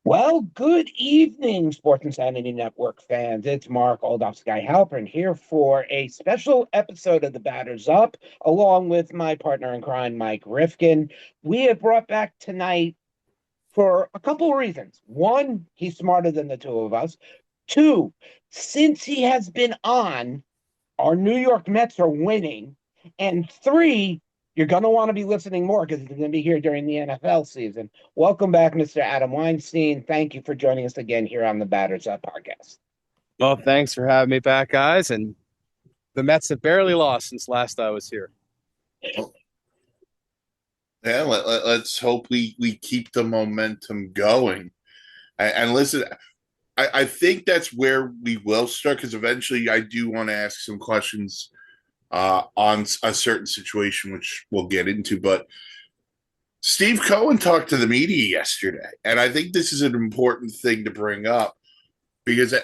Well, good evening, Sports Insanity Network fans. It's Mark Oldofsky Halpern here for a special episode of the Batters Up, along with my partner in crime, Mike Rifkin. We have brought back tonight for a couple of reasons. One, he's smarter than the two of us. Two, since he has been on, our New York Mets are winning. And three, you're going to want to be listening more because he's going to be here during the NFL season. Welcome back, Mr. Adam Weinstein. Thank you for joining us again here on the Batters Up podcast. Well, thanks for having me back, guys. And the Mets have barely lost since last I was here. Well, yeah, let's hope we keep the momentum going. And listen, I think that's where we will start because eventually I do want to ask some questions on a certain situation, which we'll get into. But Steve Cohen talked to the media yesterday, and I think this is an important thing to bring up because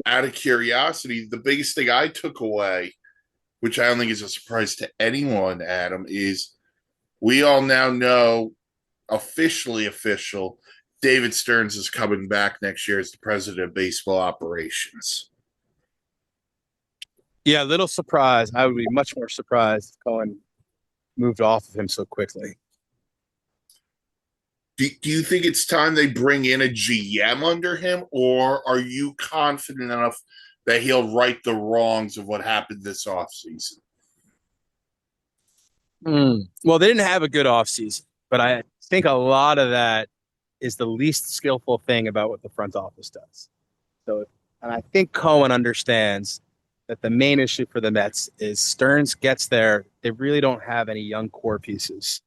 out of curiosity, the biggest thing I took away, which I don't think is a surprise to anyone, Adam, is we all now know officially official David Stearns is coming back next year as the president of baseball operations. Yeah, a little surprised. I would be much more surprised if Cohen moved off of him so quickly. Do you think it's time they bring in a GM under him, or are you confident enough that he'll right the wrongs of what happened this offseason? Well, they didn't have a good offseason, but I think a lot of that is the least skillful thing about what the front office does. And I think Cohen understands that the main issue for the Mets is Stearns gets there. They really don't have any young core pieces.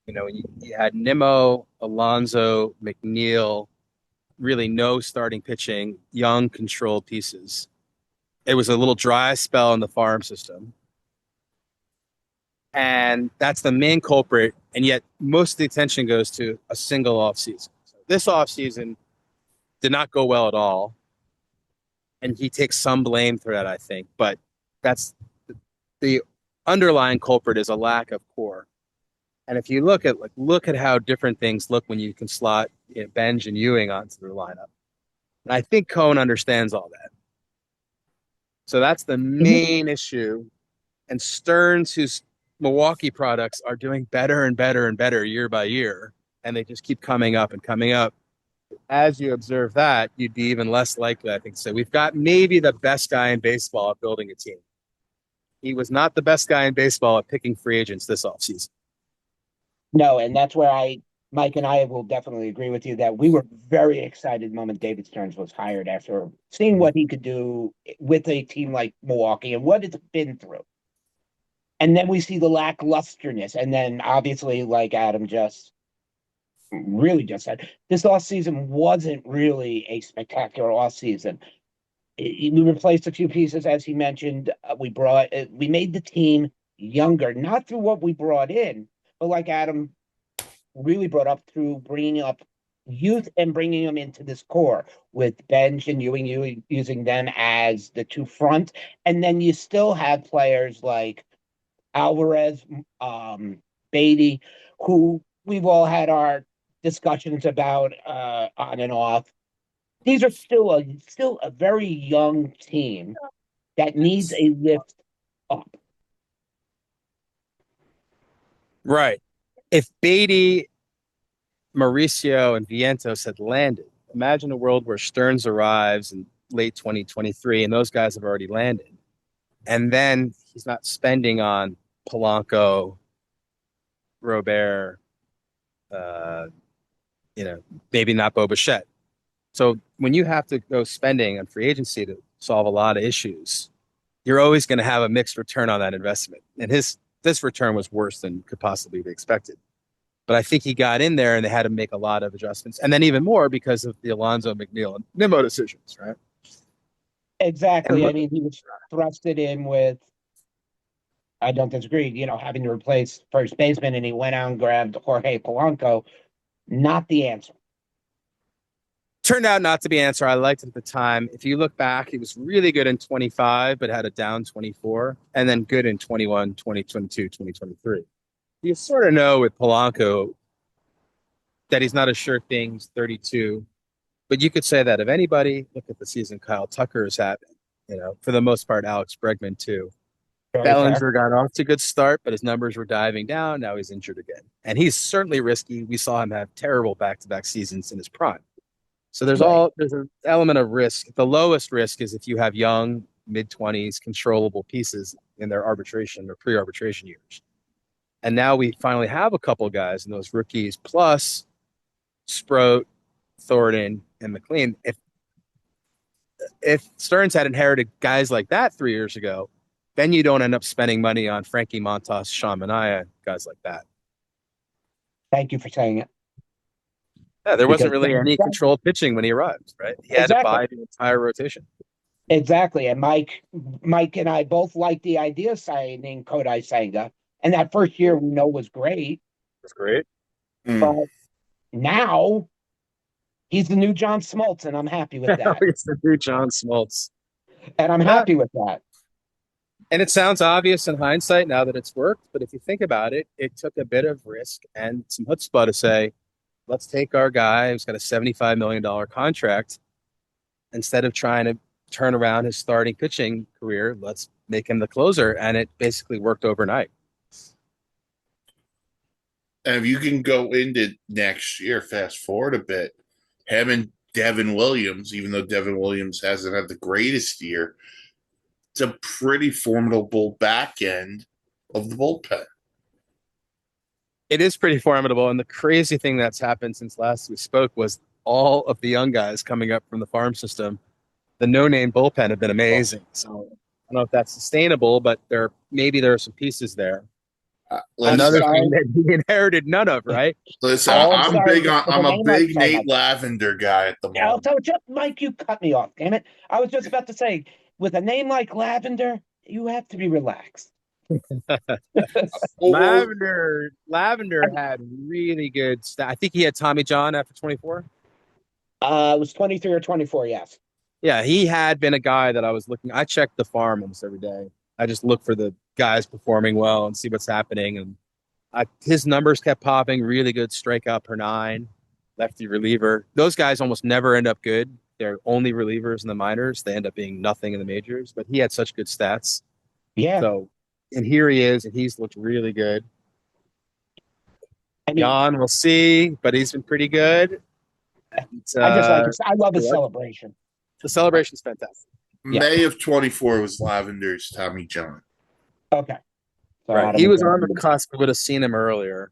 You had Nimmo, Alonso, McNeil, really no starting pitching, young controlled pieces. It was a little dry spell in the farm system. And that's the main culprit. And yet most of the attention goes to a single offseason. So this offseason did not go well at all. And he takes some blame for that, I think. But that's the underlying culprit is a lack of core. And if you look at how different things look when you can slot Benj and Ewing onto their lineup. And I think Cohen understands all that. So that's the main issue. And Stearns, whose Milwaukee products are doing better and better and better year by year, and they just keep coming up and coming up. As you observe that, you'd be even less likely, I think, to say we've got maybe the best guy in baseball at building a team. He was not the best guy in baseball at picking free agents this offseason. No, and that's where Mike and I will definitely agree with you that we were very excited the moment David Stearns was hired after seeing what he could do with a team like Milwaukee and what it's been through. And then we see the lacklusterness. And then obviously, like Adam just said, this offseason wasn't really a spectacular offseason. We replaced a few pieces, as he mentioned. We made the team younger, not through what we brought in, but like Adam really brought up through bringing up youth and bringing them into this core with Benj and Ewing using them as the two front. And then you still have players like Alvarez, Beatty, who we've all had our discussions about on and off. These are still a very young team that needs a lift up. Right. If Beatty, Mauricio, and Vientos had landed, imagine a world where Stearns arrives in late 2023 and those guys have already landed. And then he's not spending on Polanco, Robert, maybe not Bo Bichette. So when you have to go spending on free agency to solve a lot of issues, you're always going to have a mixed return on that investment. And this return was worse than could possibly be expected. But I think he got in there and they had to make a lot of adjustments. And then even more because of the Alonso, McNeil, and Nimmo decisions, right? Exactly. I mean, he was thrusted in with, I don't disagree, having to replace first baseman, and he went out and grabbed Jorge Polanco. Not the answer. Turned out not to be an answer. I liked it at the time. If you look back, he was really good in 25, but had a down 24, and then good in 21, 2022, 2023. You sort of know with Polanco that he's not a sure thing. He's 32. But you could say that of anybody. Look at the season Kyle Tucker is having. For the most part, Alex Bregman too. Very fair. Bellinger got off to a good start, but his numbers were diving down. Now he's injured again. And he's certainly risky. We saw him have terrible back-to-back seasons in his prime. So Right. there's an element of risk. The lowest risk is if you have young, mid-20s, controllable pieces in their arbitration or pre-arbitration years. And now we finally have a couple guys in those rookies, plus Sproat, Thornton, and McLean. If Stearns had inherited guys like that 3 years ago, then you don't end up spending money on Frankie Montas, Sean Manaea, guys like that. Thank you for saying it. Yeah, there wasn't Because really any controlled pitching when he arrived, right? He had to buy the entire rotation. exactly. And Mike and I both liked the idea of signing Kodai Senga. And that first year we know was great. That's great. But now he's the new John Smoltz, and I'm happy with that. It's the new John Smoltz. And I'm happy with that. And it sounds obvious in hindsight now that it's worked, but if you think about it, it took a bit of risk and some chutzpah to say, let's take our guy who's got a $75 million contract. Instead of trying to turn around his starting pitching career, let's make him the closer. And it basically worked overnight. And if you can go into next year, fast forward a bit, him and Devin Williams, even though Devin Williams hasn't had the greatest year, it's a pretty formidable back end of the bullpen. It is pretty formidable. And the crazy thing that's happened since last we spoke was all of the young guys coming up from the farm system. The no-name bullpen have been amazing. So I don't know if that's sustainable, but there are some pieces there. Another thing that he inherited none of, right? Listen, I'm a big Nate Lavender guy at the moment. Mike, you cut me off, damn it. I was just about to say, with a name like Lavender, you have to be relaxed. Lavender had really good I think he had Tommy John after 24. It was 23 or 24, yes. Yeah, he had been a guy that I was looking. I checked the farm almost every day. I just look for the guys performing well and see what's happening. And his numbers kept popping. Really good strikeout per 9, lefty reliever. Those guys almost never end up good. They're only relievers in the minors. They end up being nothing in the majors. But he had such good stats. Yeah. So, and here he is, and he's looked really good. Jan, we'll see, but he's been pretty good. I love his celebration. The celebration's fantastic. May of 24 was Lavender's Tommy John. Okay. So right. He was on the cusp. We would have seen him earlier.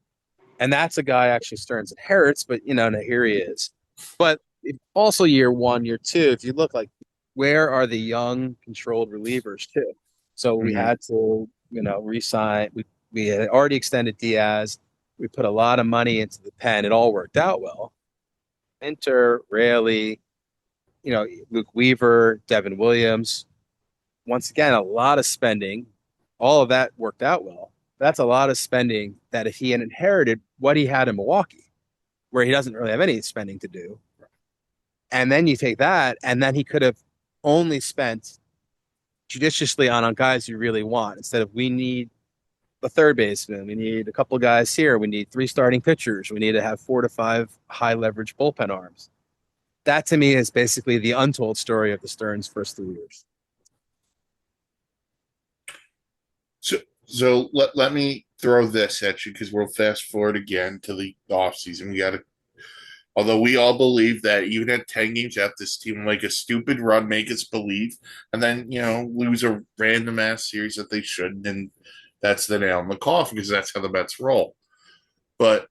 And that's a guy actually Stearns inherits, but, here he is. But also year 1, year 2, if you look like, where are the young controlled relievers too? So we had to, re-sign. We had already extended Diaz. We put a lot of money into the pen. It all worked out well. Minter, Raley, Luke Weaver, Devin Williams. Once again, a lot of spending. All of that worked out well. That's a lot of spending that if he had inherited what he had in Milwaukee, where he doesn't really have any spending to do, and then you take that, and then he could have only spent judiciously on guys you really want. Instead of, we need the third baseman, we need a couple of guys here, we need 3 starting pitchers, we need to have 4 to 5 high leverage bullpen arms. That to me is basically the untold story of the Stearns' first 3 years. So let me throw this at you, because we'll fast forward again to the offseason. Although we all believe that even at 10 games out, this team will make a stupid run, make us believe, and then, lose a random ass series that they shouldn't. And that's the nail in the coffin, because that's how the Mets roll. But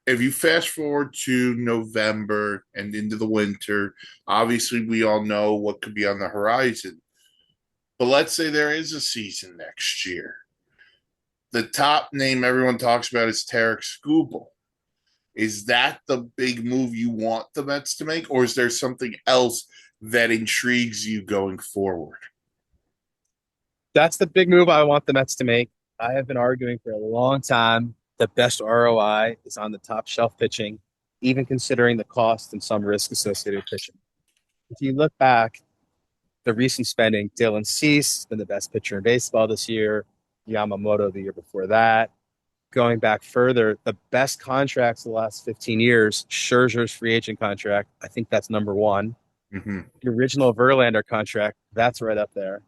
if you fast forward to November and into the winter, obviously we all know what could be on the horizon. But let's say there is a season next year. The top name everyone talks about is Tarik Skubal. Is that the big move you want the Mets to make, or is there something else that intrigues you going forward? That's the big move I want the Mets to make. I have been arguing for a long time the best ROI is on the top shelf pitching, even considering the cost and some risk associated with pitching. If you look back, the recent spending, Dylan Cease has been the best pitcher in baseball this year, Yamamoto the year before that. going back further, the best contracts the last 15 years, Scherzer's free agent contract, I think that's number one. Mm-hmm. The original Verlander contract, that's right up there.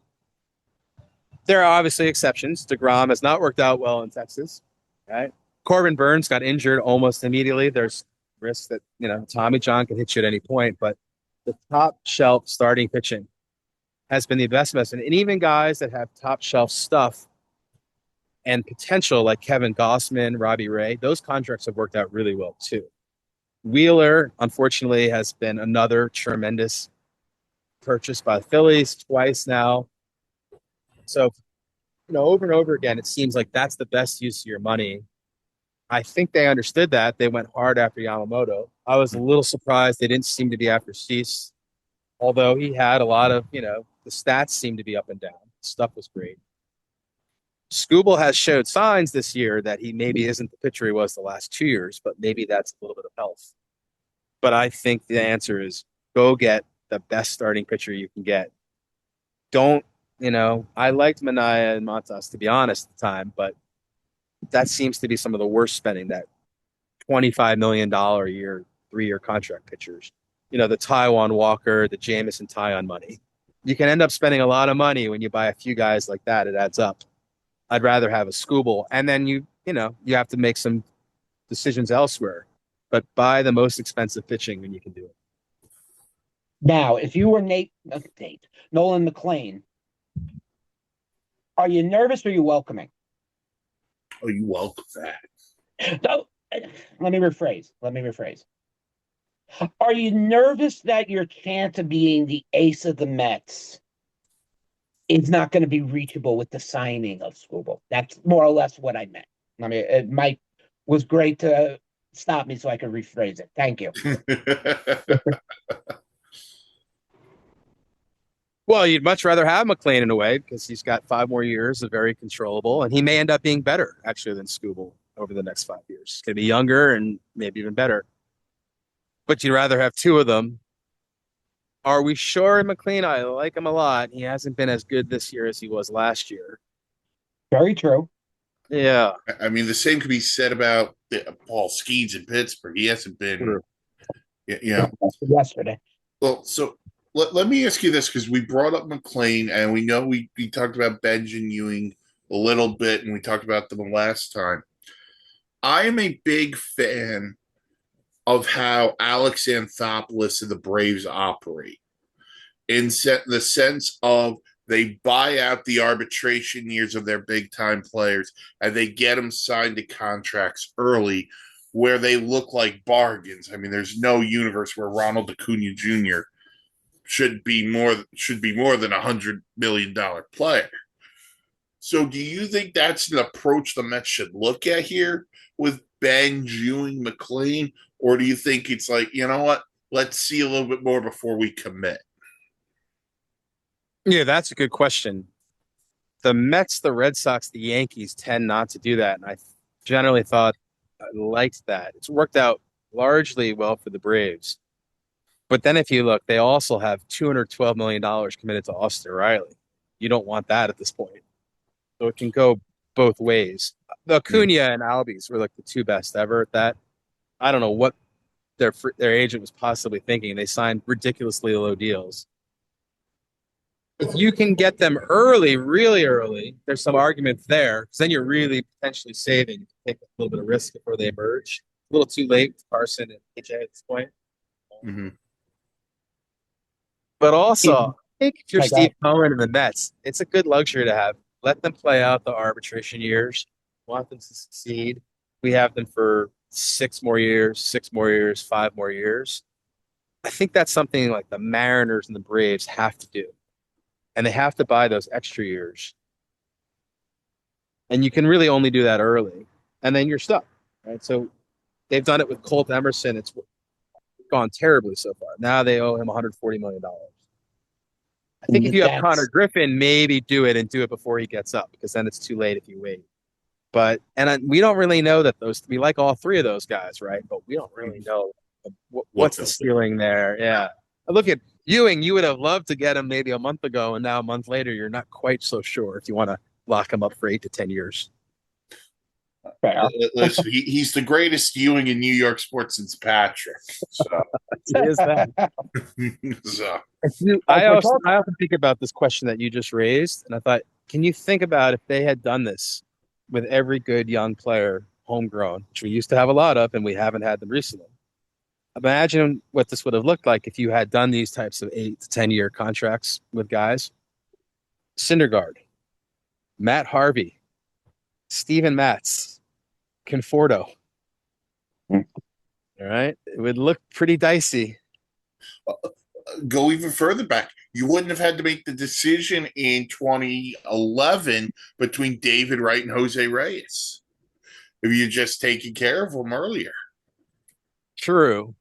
There are obviously exceptions. DeGrom has not worked out well in Texas, right? Corbin Burns got injured almost immediately. There's risks that, Tommy John can hit you at any point, but the top shelf starting pitching has been the best medicine. And even guys that have top shelf stuff and potential, like Kevin Gossman, Robbie Ray, those contracts have worked out really well too. Wheeler, unfortunately, has been another tremendous purchase by the Phillies twice now. So, over and over again, it seems like that's the best use of your money. I think they understood that. They went hard after Yamamoto. I was a little surprised they didn't seem to be after Cease, although he had a lot of, the stats seemed to be up and down. Stuff was great. Skubal has showed signs this year that he maybe isn't the pitcher he was the last 2 years, but maybe that's a little bit of health. But I think the answer is go get the best starting pitcher you can get. Don't, I liked Minaya and Matas, to be honest, at the time, but that seems to be some of the worst spending, that $25 million a year, 3-year contract pitchers. The Taiwan Walker, the Jamison Tyon money. You can end up spending a lot of money when you buy a few guys like that. It adds up. I'd rather have a Skubal. And then you have to make some decisions elsewhere. But buy the most expensive pitching when you can do it. Now, if you were Nolan McLean, are you nervous or are you welcoming? Oh, you welcome that. No, let me rephrase. Are you nervous that your chance of being the ace of the Mets is not going to be reachable with the signing of Skubal? That's more or less what I meant. I mean, Mike was great to stop me so I could rephrase it. Thank you. Well, you'd much rather have McLean in a way because he's got 5 more years of very controllable, and he may end up being better, actually, than Skubal over the next 5 years. He's going to be younger and maybe even better. But you'd rather have 2 of them. Are we sure McLean? I like him a lot. He hasn't been as good this year as he was last year. Very true. Yeah. I mean, the same could be said about Paul Skeens in Pittsburgh. He hasn't been, yesterday. Well, so let me ask you this, because we brought up McLean, and we know we talked about Benj and Ewing a little bit, and we talked about them last time. I am a big fan of how Alex Anthopoulos and the Braves operate, in the sense of they buy out the arbitration years of their big-time players, and they get them signed to contracts early where they look like bargains. I mean, there's no universe where Ronald Acuna Jr. should be more than $100 million player. So do you think that's an approach the Mets should look at here with Ben, Ewing, McLean? Or do you think it's like, you know what, let's see a little bit more before we commit? Yeah, that's a good question. The Mets, the Red Sox, the Yankees tend not to do that. And I generally thought I liked that. It's worked out largely well for the Braves. But then if you look, they also have $212 million committed to Austin Riley. You don't want that at this point. So it can go both ways. The Acuna and Albies were like the 2 best ever at that. I don't know what their agent was possibly thinking. They signed ridiculously low deals. If you can get them early, really early, there's some arguments there, because then you're really potentially saving. Take a little bit of risk before they emerge. A little too late with Carson and AJ at this point. Mm-hmm. But also, I think if you're Steve Cohen and the Mets, it's a good luxury to have. Let them play out the arbitration years. Want them to succeed. We have them for 6 more years, 5 more years. I think that's something like the Mariners and the Braves have to do. And they have to buy those extra years. And you can really only do that early. And then you're stuck. Right? So they've done it with Colt Emerson. It's gone terribly so far. Now they owe him $140 million. I think if you have Connor Griffin, maybe do it before he gets up, because then it's too late if you wait. But we don't really know that we like all 3 of those guys, right? But we don't really know what's the ceiling there. Yeah. Look at Ewing. You would have loved to get him maybe a month ago, and now a month later, you're not quite so sure if you want to lock him up for 8 to 10 years. Fair. Listen, he's the greatest Ewing in New York sports since Patrick. So, It is that. so Like we're talking. I often think about this question that you just raised, and I thought, can you think about if they had done this with every good young player homegrown, which we used to have a lot of, and we haven't had them recently. Imagine what this would have looked like if you had done these types of 8 to 10 year contracts with guys. Syndergaard, Matt Harvey, Steven Matz, Conforto. Hmm. All right. It would look pretty dicey. go even further back. You wouldn't have had to make the decision in 2011 between David Wright and Jose Reyes if you just taken care of them earlier. True.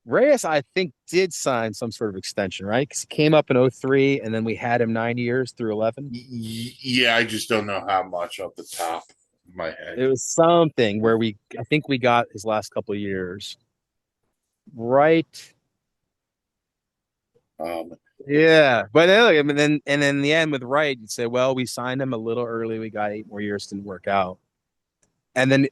Reyes, I think, did sign some sort of extension, right? Because he came up in 03, and then we had him 9 years through 11. Yeah, I just don't know how much off the top of my head. It was something where I think we got his last couple of years. Right. Yeah. But then in the end with Wright, you'd say, well, we signed him a little early. We got 8 more years, didn't work out. And then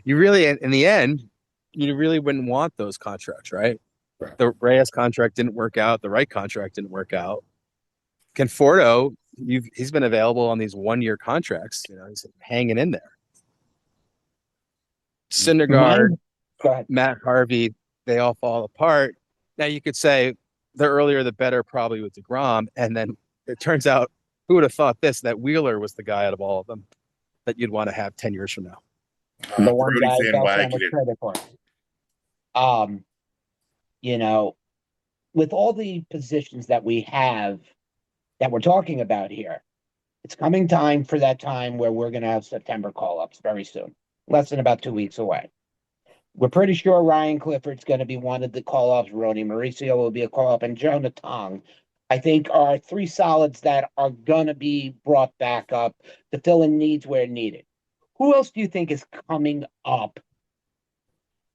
you really, in the end, you really wouldn't want those contracts, right? Right. The Reyes contract didn't work out. The Wright contract didn't work out. Conforto, he's been available on these 1 year contracts. He's hanging in there. Syndergaard, Matt Harvey, they all fall apart. Now you could say the earlier the better, probably with DeGrom, and then it turns out, who would have thought that Wheeler was the guy out of all of them that you'd want to have 10 years from now. The one guy Bell Sam was credit for. With all the positions that we have that we're talking about here, it's coming time for that time where we're going to have September call-ups very soon, less than about 2 weeks away. We're pretty sure Ryan Clifford's going to be one of the call-ups. Ronnie Mauricio will be a call-up, and Jonah Tong, I think, are three solids that are going to be brought back up to fill in needs where needed. Who else do you think is coming up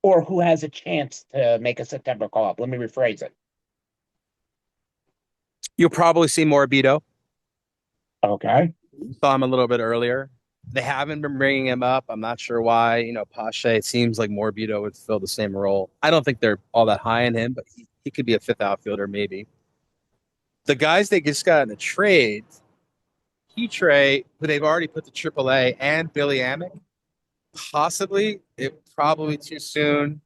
or who has a chance to make a September call-up? Let me rephrase it. You'll probably see Morabito. Okay. Saw him a little bit earlier. They haven't been bringing him up. I'm not sure why. Pache, it seems like Morabito would fill the same role. I don't think they're all that high in him, but he could be a fifth outfielder maybe. The guys they just got in the trade, Petre, who they've already put to AAA, and Billy Amick, possibly. Probably too soon.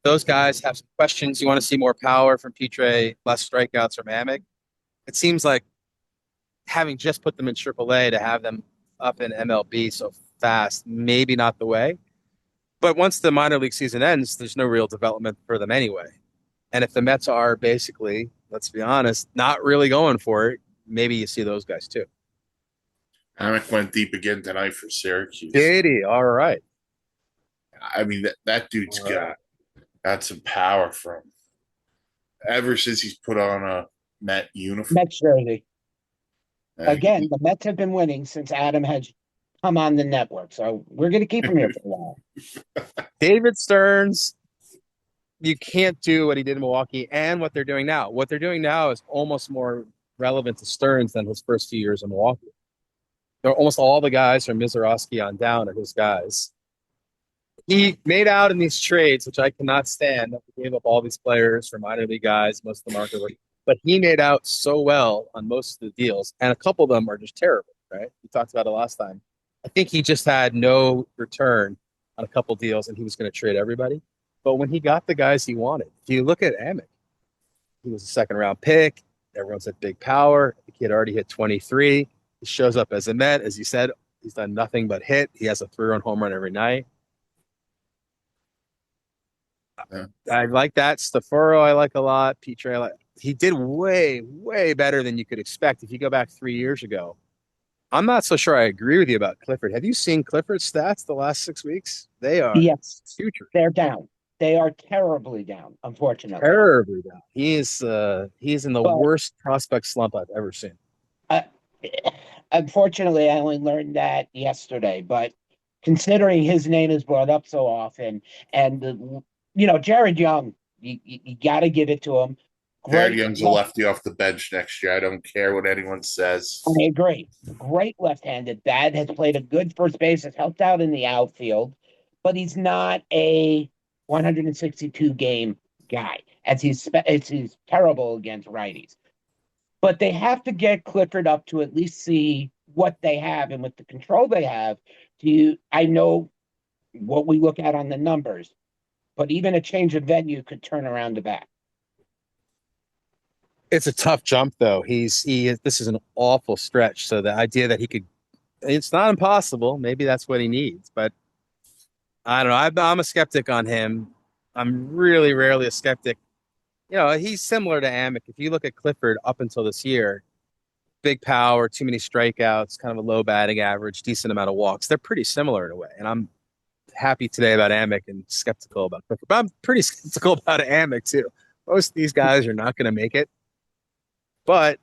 Those guys have some questions. You want to see more power from Petre, less strikeouts from Amick. It seems like having just put them in AAA to have them up in MLB so fast, maybe not the way. But once the minor league season ends, there's no real development for them anyway. And if the Mets are basically, let's be honest, not really going for it, maybe you see those guys too. Amick went deep again tonight for Syracuse. Did he? All right. I mean, that dude's got some power from ever since he's put on a Met uniform. Mets jersey. Again, the Mets have been winning since Adam has come on the network, so we're going to keep him here for a while. David Stearns, you can't do what he did in Milwaukee and what they're doing now. What they're doing now is almost more relevant to Stearns than his first few years in Milwaukee. Almost all the guys from Mizorowski on down are his guys. He made out in these trades, which I cannot stand. He gave up all these players for minor league guys, most of them aren't good. But he made out so well on most of the deals, and a couple of them are just terrible, right? We talked about it last time. I think he just had no return on a couple deals, and he was going to trade everybody. But when he got the guys he wanted, if you look at Amick, he was a second-round pick. Everyone said big power. The kid already hit 23. He shows up as a Met. As you said, he's done nothing but hit. He has a 3-run home run every night. Yeah. I like that. Staforo I like a lot. Petre he did way, way better than you could expect if you go back 3 years ago. I'm not so sure I agree with you about Clifford. Have you seen Clifford's stats the last 6 weeks? They are future. They're down. They are terribly down, unfortunately. Terribly down. He's in the worst prospect slump I've ever seen. Unfortunately, I only learned that yesterday, but considering his name is brought up so often, and Jared Young, you got to give it to him. Jared Great. Young's a lefty off the bench next year. I don't care what anyone says. I agree. Great left-handed bat, has played a good first base, has helped out in the outfield, but he's not a 162 game guy, as he's terrible against righties. But they have to get Clifford up to at least see what they have, and with the control they have, I know what we look at on the numbers, but even a change of venue could turn around the bat. It's a tough jump though. This is an awful stretch. So the idea that he could, it's not impossible. Maybe that's what he needs, but I don't know. I'm a skeptic on him. I'm really rarely a skeptic. He's similar to Amick. If you look at Clifford up until this year, big power, too many strikeouts, kind of a low batting average, decent amount of walks. They're pretty similar in a way. And I'm happy today about Amick and skeptical about Clifford. But I'm pretty skeptical about Amick too. Most of these guys are not going to make it. But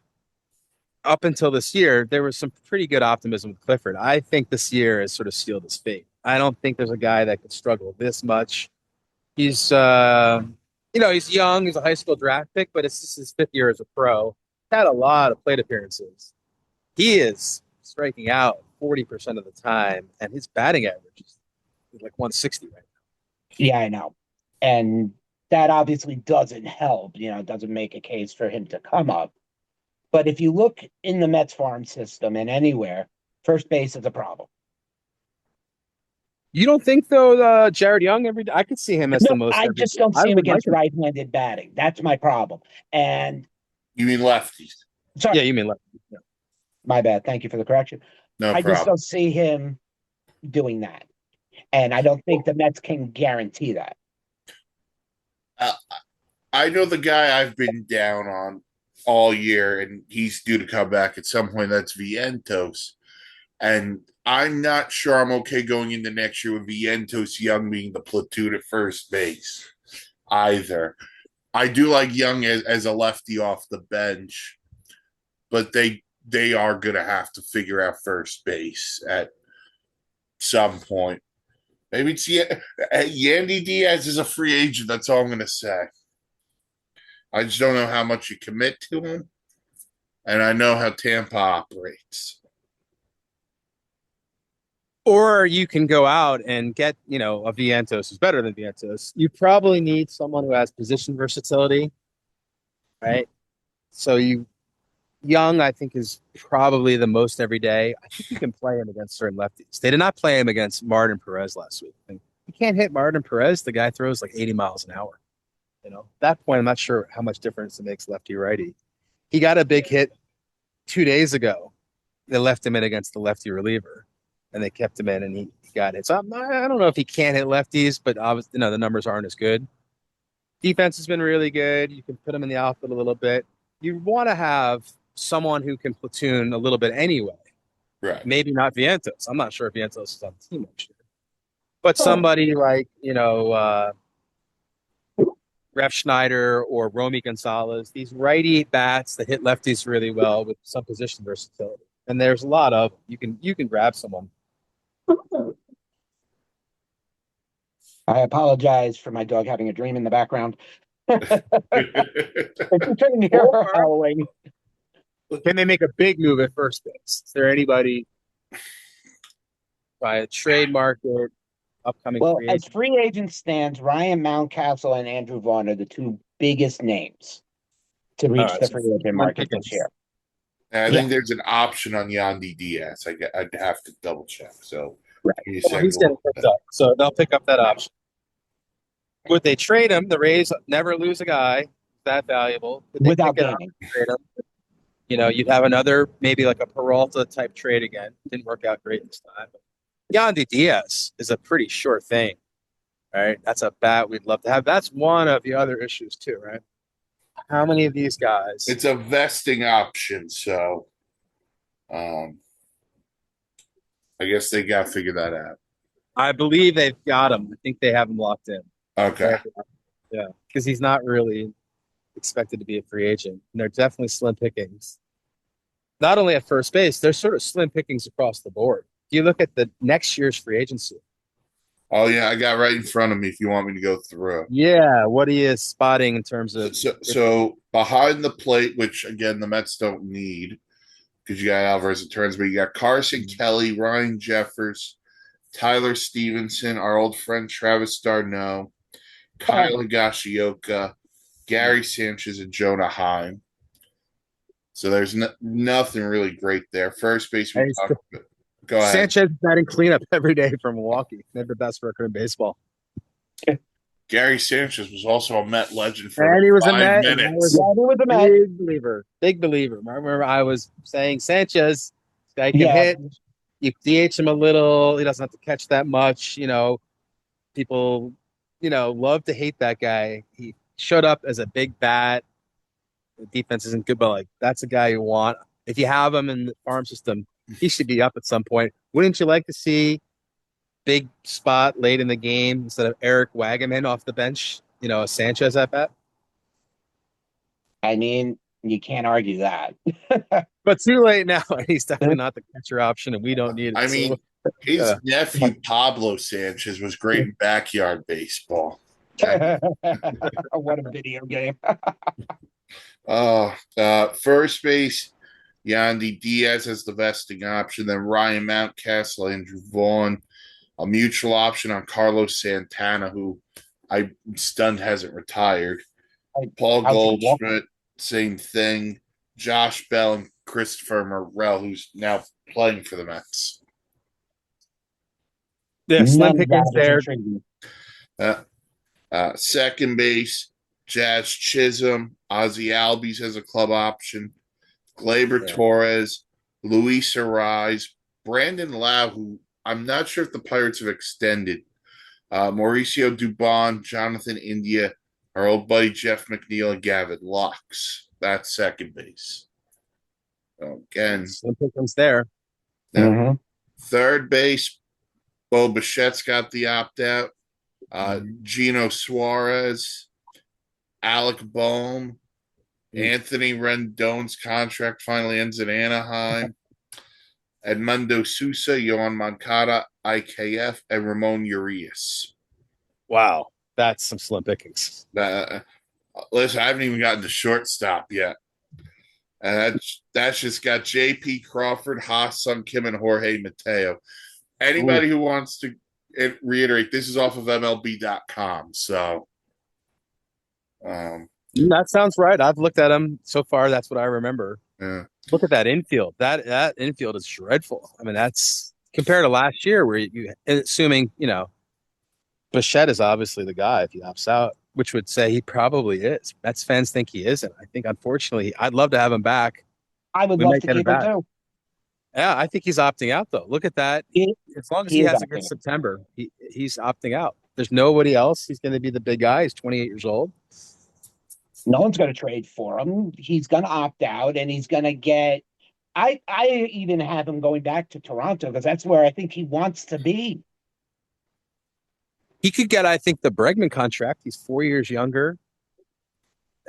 up until this year, there was some pretty good optimism with Clifford. I think this year has sort of sealed his fate. I don't think there's a guy that could struggle this much. He's, he's young. He's a high school draft pick, but it's just his 5th year as a pro. Had a lot of plate appearances. He is striking out 40% of the time, and his batting average is like 160 right now. Yeah, I know. And that obviously doesn't help, doesn't make a case for him to come up. But if you look in the Mets farm system and anywhere, first base is a problem. You don't think though, Jared Young I could see him as the most. I just don't see him against right-handed batting. That's my problem. And you mean lefties? Sorry. Yeah, you mean lefties. Yeah. My bad. Thank you for the correction. No I problem. just don't see him doing that. And I don't think the Mets can guarantee that. I know the guy I've been down on all year, and he's due to come back at some point. That's Vientos. And I'm not sure I'm okay going into next year with Vientos Young being the platoon at first base either. I do like Young as a lefty off the bench, but they are going to have to figure out first base at some point. Maybe it's Yandy Diaz is a free agent. That's all I'm going to say. I just don't know how much you commit to him, and I know how Tampa operates. Or you can go out and get, a Vientos who's better than Vientos. You probably need someone who has position versatility, right? So Young, I think, is probably the most every day. I think you can play him against certain lefties. They did not play him against Martin Perez last week. You can't hit Martin Perez. The guy throws like 80 miles an hour. At that point, I'm not sure how much difference it makes lefty-righty. He got a big hit 2 days ago. They left him in against the lefty reliever, and they kept him in, and he got hit. So I don't know if he can't hit lefties, but obviously, the numbers aren't as good. Defense has been really good. You can put him in the outfield a little bit. You want to have someone who can platoon a little bit anyway. Right. Maybe not Vientos. I'm not sure if Vientos is on the team next year. But somebody like, Ref Schneider or Romy Gonzalez, these righty bats that hit lefties really well with some position versatility. And there's a lot of you can grab someone. I apologize for my dog having a dream in the background. Howling. Can they make a big move at first base? Is there anybody by a trade market? Upcoming as free agent stands, Ryan Mountcastle and Andrew Vaughn are the 2 biggest names to reach the free agent market this year. And I think there's an option on Yandy Diaz. I'd have to double check. So he's getting picked up, so they'll pick up that option. Would they trade him? The Rays never lose a guy that valuable. Without gaining. Trade him? You'd have another maybe like a Peralta type trade again. Didn't work out great this time. Yandy Diaz is a pretty sure thing, right? That's a bat we'd love to have. That's one of the other issues too, right? How many of these guys? It's a vesting option, so I guess they got to figure that out. I believe they've got him. I think they have him locked in. Okay. Yeah, because he's not really expected to be a free agent. And they're definitely slim pickings. Not only at first base, they're sort of slim pickings across the board. You look at the next year's free agency. Oh, yeah, I got right in front of me if you want me to go through. Yeah, what are you spotting in terms of... So Behind the plate, which again the Mets don't need because you got Alvarez and Turns, but you got Carson Kelly, Ryan Jeffers, Tyler Stevenson, our old friend Travis Darno, Kyle Higashioka, Gary Sanchez, and Jonah Heim. So there's nothing really great there. First base, we talked about. Go ahead. Sanchez batting cleanup every day from Milwaukee. They have the best record in baseball. Gary Sanchez was also a Met legend for And he was a 5 Met. minutes. Yeah, he was a Met. Big believer. Big believer. I remember I was saying Sanchez, this guy can hit. You DH him a little. He doesn't have to catch that much. People, love to hate that guy. He showed up as a big bat. The defense isn't good, but that's a guy you want. If you have him in the farm system, he should be up at some point. Wouldn't you like to see big spot late in the game instead of Eric Wagaman off the bench? A Sanchez at bat. I mean, you can't argue that. But too late now. He's definitely not the catcher option, and we don't need it. I mean, his nephew Pablo Sanchez was great in backyard baseball. What a video game. First base, Yandy Diaz has the vesting option. Then Ryan Mountcastle, Andrew Vaughn, a mutual option on Carlos Santana, who I'm stunned hasn't retired. Paul Goldschmidt, same thing. Josh Bell and Christopher Morel, who's now playing for the Mets. Yeah, slim pickings there. Second base, Jazz Chisholm, Ozzy Albies has a club option. Gleyber Torres, Luis Arise, Brandon Lau, who I'm not sure if the Pirates have extended. Mauricio Dubon, Jonathan India, our old buddy Jeff McNeil, and Gavin Lux. That's second base. Again, slim pickings there. Third base, Bo Bichette's got the opt out. Gino Suarez, Alec Boehm, Anthony Rendon's contract finally ends in Anaheim. Edmundo Sousa, Yohan Moncada, IKF, and Ramon Urias. Wow, that's some slim pickings. Listen, I haven't even gotten to shortstop yet. And that's just got J.P. Crawford, Ha-Sung Kim, and Jorge Mateo. Anybody who wants to reiterate, this is off of MLB.com. So, that sounds right. I've looked at them so far. That's what I remember. Yeah. Look at that infield. That infield is dreadful. I mean, that's compared to last year, where assuming Bichette is obviously the guy if he opts out, which would say he probably is. Mets fans think he isn't. I think, unfortunately, I'd love to have him back. I would love to keep him too. Yeah, I think he's opting out, though. Look at that. As long as he has a good September, he's opting out. There's nobody else. He's going to be the big guy. He's 28 years old. No one's going to trade for him. He's going to opt out, and he's going to get – I even have him going back to Toronto because that's where I think he wants to be. He could get, I think, the Bregman contract. He's 4 years younger.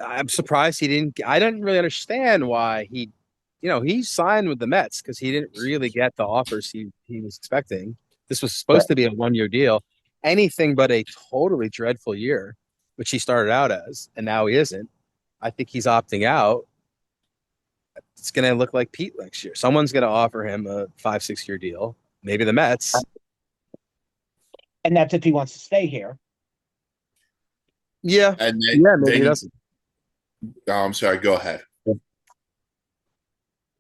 I'm surprised he didn't – I didn't really understand why he signed with the Mets because he didn't really get the offers he was expecting. This was supposed to be a one-year deal. Anything but a totally dreadful year, which he started out as, and now he isn't. I think he's opting out. It's going to look like Pete next year. Someone's going to offer him a 5-6 year deal. Maybe the Mets. And that's if he wants to stay here. Yeah. And maybe he doesn't. Oh, I'm sorry. Go ahead.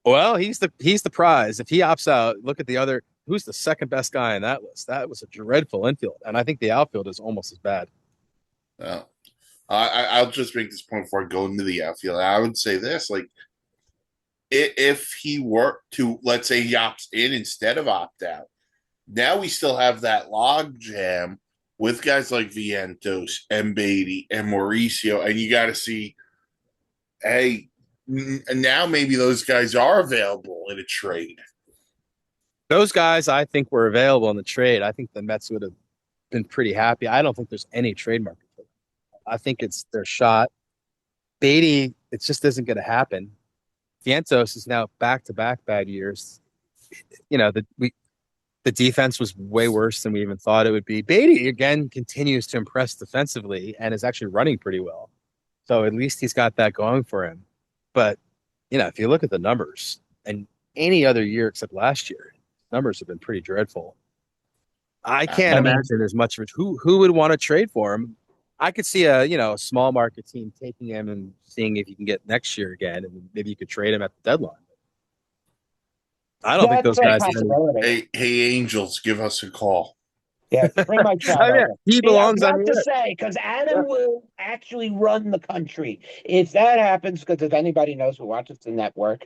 Well, he's the prize. If he opts out, look at the other. Who's the second best guy on that list? That was a dreadful infield, and I think the outfield is almost as bad. Well, I'll just make this point before I go into the outfield. I would say this: if he were to, let's say, he opts in instead of opt out, now we still have that log jam with guys like Vientos and Beatty and Mauricio, and you got to see, hey. And now maybe those guys are available in a trade. Those guys, I think, were available in the trade. I think the Mets would have been pretty happy. I don't think there's any trade market for them. I think it's their shot. Beatty, it just isn't going to happen. Vientos is now back-to-back bad years. The defense was way worse than we even thought it would be. Beatty, again, continues to impress defensively and is actually running pretty well. So at least he's got that going for him. But, if you look at the numbers and any other year except last year, numbers have been pretty dreadful. I can't I mean, imagine there's much of it. Who would want to trade for him? I could see a small market team taking him and seeing if you can get next year again, and maybe you could trade him at the deadline. I don't think that's those a guys have any. possibility. Hey, Angels, give us a call. Yeah, bring my trout Oh, yeah, over. he See, I was belongs on about your to list. say, because Adam will actually run the country. If that happens, because if anybody knows who watches the network,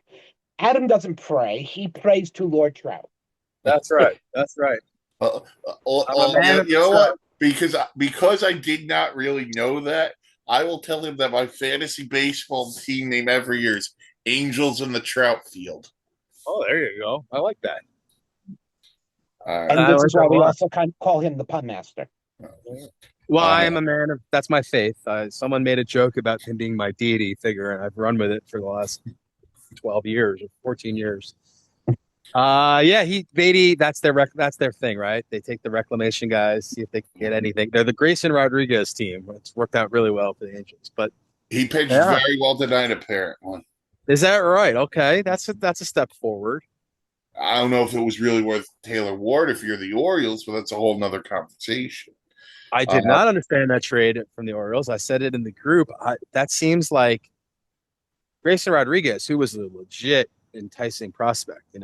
Adam doesn't pray. He prays to Lord Trout. That's right. That's right. I'm a man of You the know what? trout. Because I did not really know that, I will tell him that my fantasy baseball team name every year is Angels in the Trout Field. Oh, there you go. I like that. All right. And I this like is that why a we lot. also kind of call him the pun master. Well, I Uh, am a man of that's my faith. Someone made a joke about him being my deity figure, and I've run with it for the last 12 years or 14 years. Yeah, Beatty, that's their thing, right? They take the reclamation guys, see if they can get anything. They're the Grayson Rodriguez team. It's worked out really well for the Angels. But he pitched yeah, very well tonight, apparently. is that right? Okay, that's a step forward. I don't know if it was really worth Taylor Ward if you're the Orioles, but that's a whole nother conversation. I Uh, did not understand that trade from the Orioles. I said it in the group. That seems like Grayson Rodriguez, who was a legit enticing prospect,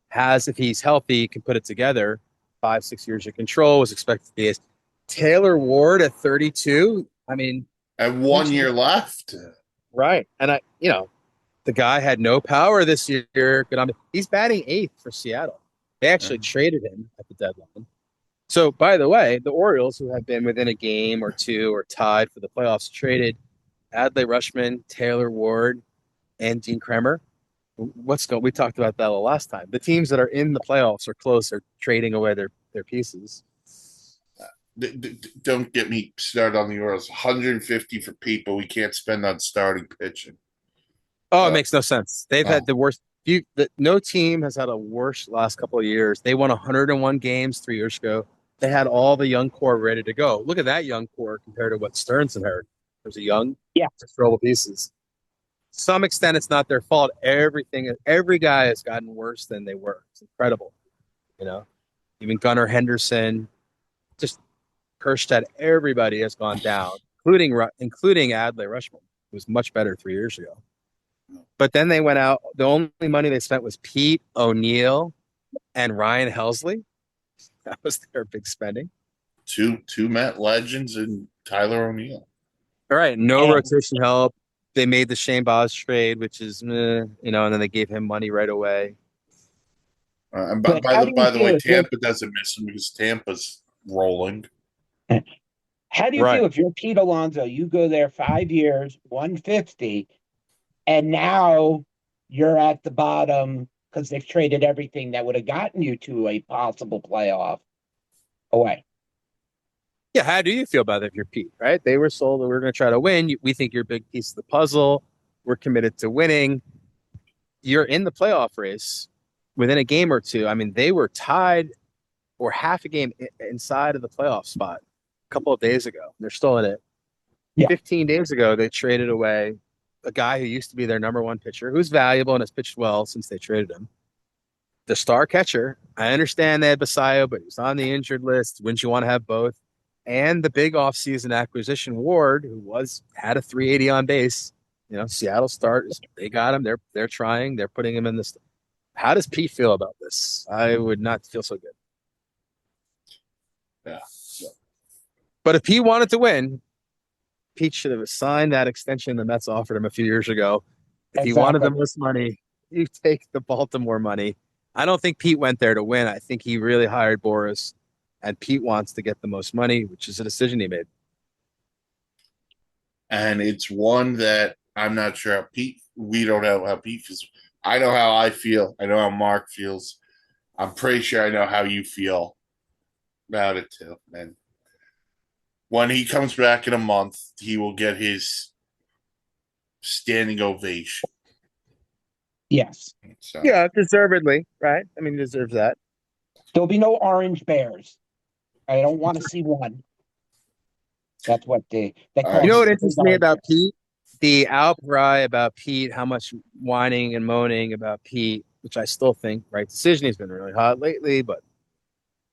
has, if he's healthy, can put it together. 5, 6 years of control was expected to be his. Taylor Ward at 32. I mean, and 1 year left. right. And the guy had no power this year. But he's batting eighth for Seattle. They actually traded him at the deadline. So, by the way, the Orioles, who have been within a game or two or tied for the playoffs, traded Adley Rutschman, Taylor Ward, and Dean Kremer. We talked about that the last time. The teams that are in the playoffs or close are trading away their pieces. Don't get me started on the Orioles. 150 for people we can't spend on starting pitching. Oh, it makes no sense. They've had Oh. the worst. No team has had a worse last couple of years. They won 101 games 3 years ago. They had all the young core ready to go. Look at that young core compared to what Stearns inherited. There's a young, Yeah. throwable pieces. To some extent, it's not their fault. Every guy has gotten worse than they were. It's incredible. Even Gunnar Henderson, just Kerstead, everybody has gone down, including Adley Rutschman, who was much better 3 years ago. But then they went out. The only money they spent was Pete O'Neill and Ryan Helsley. That was their big spending. Two Met legends and Tyler O'Neill. All right, no And- rotation help. They made the Shane Boz trade, which is, and then they gave him money right away. And But by how the do you by the way, feel if you're- Tampa doesn't miss him because Tampa's rolling. How do you Right. feel if you're Pete Alonso? You go there 5 years, 150, and now you're at the bottom because they've traded everything that would have gotten you to a possible playoff away. Yeah, how do you feel about it if you're Pete, right? They were sold that we're going to try to win. We think you're a big piece of the puzzle. We're committed to winning. You're in the playoff race within a game or two. I mean, they were tied or half a game inside of the playoff spot a couple of days ago. They're still in it. Yeah. 15 days ago, they traded away a guy who used to be their number one pitcher, who's valuable and has pitched well since they traded him. The star catcher. I understand they had Basayo, but he was on the injured list. Wouldn't you want to have both? And the big offseason acquisition, Ward, who had a 380 on base. Seattle start. They got him. They're trying. They're putting him in this. How does Pete feel about this? I would not feel so good. Yeah. But if he wanted to win, Pete should have signed that extension the Mets offered him a few years ago. If he wanted the most money, you take the Baltimore money. I don't think Pete went there to win. I think he really hired Boris, and Pete wants to get the most money, which is a decision he made. And it's one that I'm not sure how we don't know how Pete feels. I know how I feel. I know how Mark feels. I'm pretty sure I know how you feel about it too. And when he comes back in a month, he will get his standing ovation. Yes. So. Yeah, deservedly, right? I mean, he deserves that. There'll be no orange bears. I don't want to see one. That's what they call You know what interests me about Pete? The outcry about Pete, how much whining and moaning about Pete, which I still think right decision. He's been really hot lately, but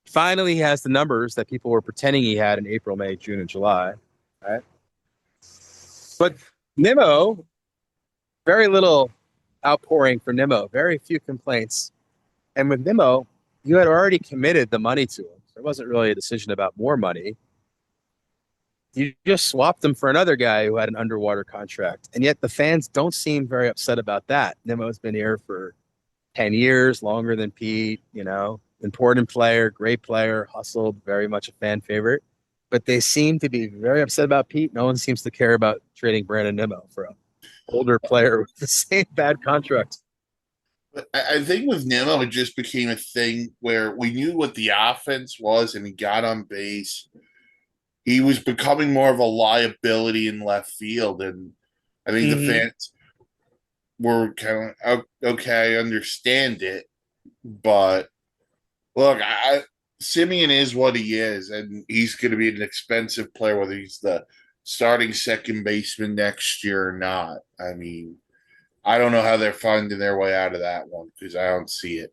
finally he has the numbers that people were pretending he had in April, May, June, and July. Right. But Nimmo, very little outpouring for Nimmo, very few complaints. And with Nimmo, you had already committed the money to him. There wasn't really a decision about more money. You just swapped him for another guy who had an underwater contract. And yet the fans don't seem very upset about that. Nimmo's been here for 10 years, longer than Pete, important player, great player, hustled, very much a fan favorite. But they seem to be very upset about Pete. No one seems to care about trading Brandon Nimmo for an older player with the same bad contract. But I think with Nimmo, it just became a thing where we knew what the offense was, and he got on base. He was becoming more of a liability in left field, and I think the fans were kind of okay. I understand it, but look, Simeon is what he is, and he's going to be an expensive player, whether he's the starting second baseman next year or not. I mean, I don't know how they're finding their way out of that one because I don't see it.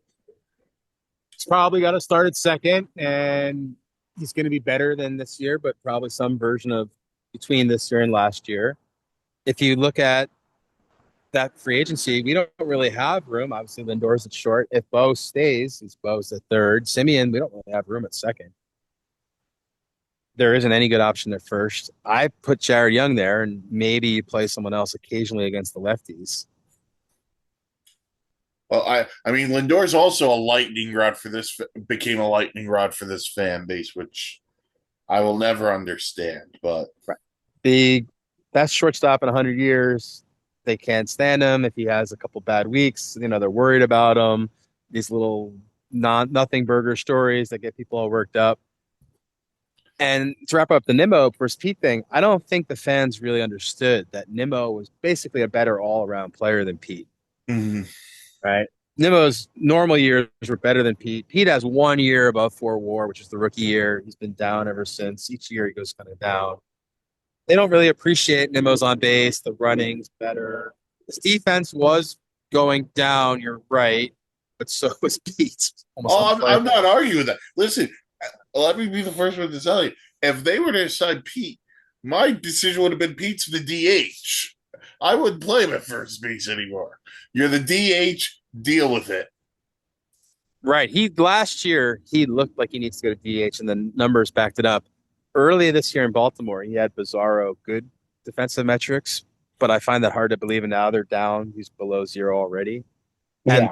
He's probably got to start at second, and he's going to be better than this year, but probably some version of between this year and last year. If you look at that free agency, we don't really have room. Obviously, Lindor's at short. If Bo stays, Bo's at third. Simeon, we don't really have room at second. There isn't any good option at first. I put Jared Young there, and maybe you play someone else occasionally against the lefties. Well, I mean, Lindor's also a lightning rod for this. Became a lightning rod for this fan base, which I will never understand. But the best shortstop in 100 years, they can't stand him. If he has a couple bad weeks, they're worried about him. These little nothing burger stories that get people all worked up. And to wrap up the Nimmo versus Pete thing, I don't think the fans really understood that Nimmo was basically a better all-around player than Pete. Mm-hmm. Right? Nimmo's normal years were better than Pete. Pete has 1 year above 4 WAR, which is the rookie year. He's been down ever since. Each year he goes kind of down. They don't really appreciate Nimmo's on base. The running's better. His defense was going down. You're right, but so was Pete's. I'm not arguing that. Listen, let me be the first one to tell you. If they were to sign Pete, my decision would have been Pete's the DH. I wouldn't play him at first base anymore. You're the DH. Deal with it. Right. Last year he looked like he needs to go to DH, and the numbers backed it up. Early this year in Baltimore, he had bizarro good defensive metrics, but I find that hard to believe. And now they're down. He's below 0 already. And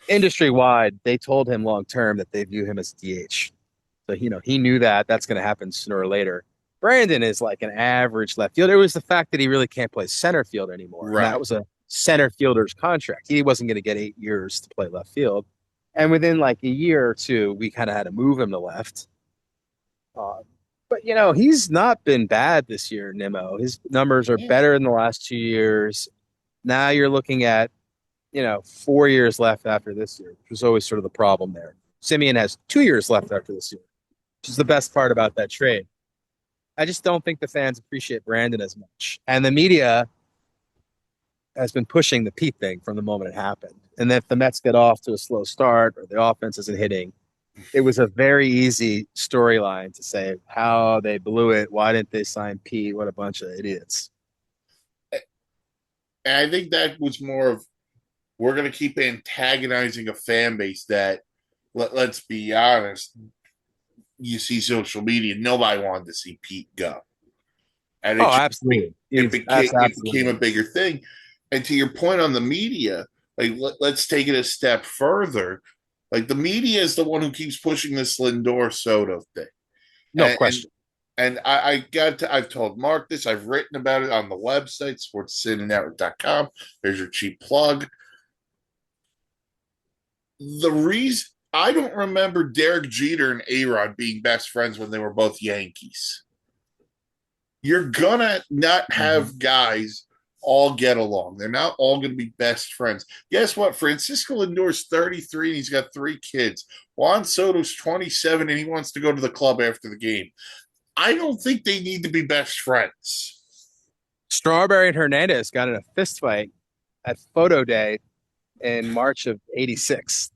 industry wide, they told him long term that they view him as DH. So, he knew that that's going to happen sooner or later. Brandon is like an average left fielder. It was the fact that he really can't play center field anymore. Right. That was a center fielder's contract. He wasn't going to get 8 years to play left field. And within like a year or two, we kind of had to move him to left. But, he's not been bad this year, Nimmo. His numbers are better in the last 2 years. Now you're looking at, 4 years left after this year, which was always sort of the problem there. Simeon has 2 years left after this year, which is the best part about that trade. I just don't think the fans appreciate Brandon as much. And the media has been pushing the Pete thing from the moment it happened. And if the Mets get off to a slow start or the offense isn't hitting, it was a very easy storyline to say how they blew it. Why didn't they sign Pete? What a bunch of idiots. And I think that was more of, we're going to keep antagonizing a fan base that, let's be honest, you see social media, nobody wanted to see Pete go. And absolutely. It became a bigger thing. And to your point on the media, like let's take it a step further. Like the media is the one who keeps pushing this Lindor Soto thing. No question. And I've told Mark this, I've written about it on the website, sportscitynetwork.com. There's your cheap plug. The reason I don't remember Derek Jeter and A-Rod being best friends when they were both Yankees. You're gonna not have guys all get along. They're not all going to be best friends. Guess what? Francisco Lindor's 33 and he's got 3 kids. Juan Soto's 27 and he wants to go to the club after the game. I don't think they need to be best friends. It's Strawberry and Hernandez got in a fist fight at photo day in March of '86.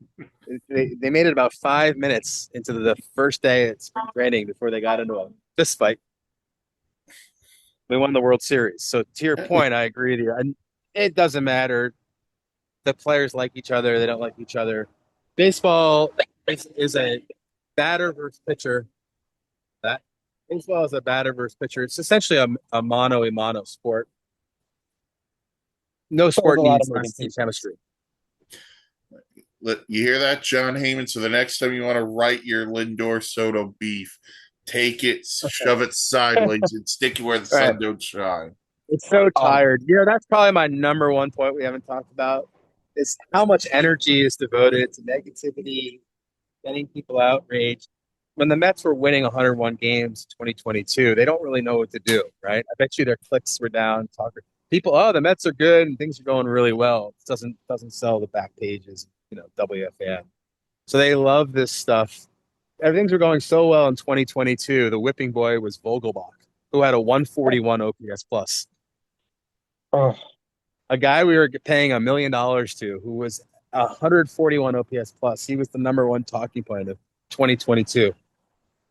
They made it about 5 minutes into the first day at spring training before they got into a fist fight. We won the World Series. So to your point, I agree with you. And it doesn't matter. The players like each other. They don't like each other. Baseball is a batter versus pitcher. That baseball is a batter versus pitcher. It's essentially a mano a mano sport. No So there's sport a lot of needs moving less team pieces. chemistry. You hear that, John Heyman? So the next time you want to write your Lindor Soto beef, take it, shove it sideways, and stick it where the Right. sun don't shine. It's so tired. That's probably my number one point we haven't talked about is how much energy is devoted to negativity, getting people outraged. When the Mets were winning 101 games in 2022, they don't really know what to do, right? I bet you their clicks were down. People, oh, the Mets are good and things are going really well. It doesn't sell the back pages, WFAN. So they love this stuff. Everything's were going so well in 2022. The whipping boy was Vogelbach, who had a 141 OPS plus. Oh, A guy we were paying $1 million to, who was 141 OPS plus. He was the number one talking point of 2022.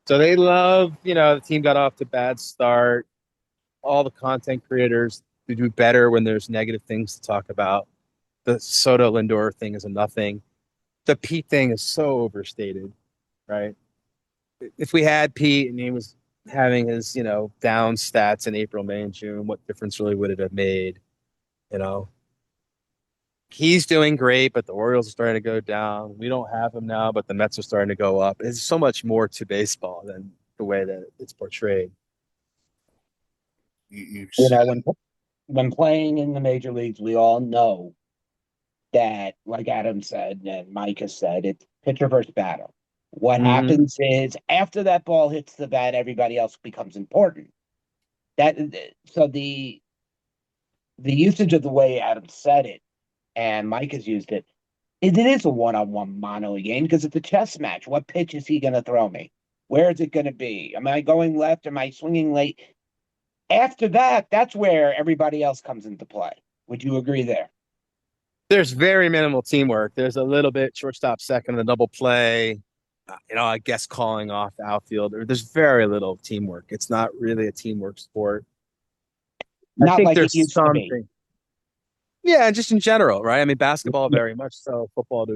So they love, the team got off to a bad start. All the content creators to do better when there's negative things to talk about. The Soto Lindor thing is a nothing. The Pete thing is so overstated, right? If we had Pete and he was having his, down stats in April, May, and June, what difference really would it have made? He's doing great, but the Orioles are starting to go down. We don't have him now, but the Mets are starting to go up. There's so much more to baseball than the way that it's portrayed. You when playing in the major leagues, we all know that, like Adam said and Mike has said, it's pitcher versus batter. What happens is after that ball hits the bat, everybody else becomes important. So the usage of the way Adam said it and Mike has used it, it is a one-on-one mono game because it's a chess match. What pitch is he going to throw me? Where is it going to be? Am I going left? Am I swinging late? After that, that's where everybody else comes into play. Would you agree there? There's very minimal teamwork. There's a little bit shortstop second, a double play, I guess calling off the outfield. There's very little teamwork. It's not really a teamwork sport. I Not think like it there's used to be. something. Yeah, just in general, right? I mean, basketball very much so. Football,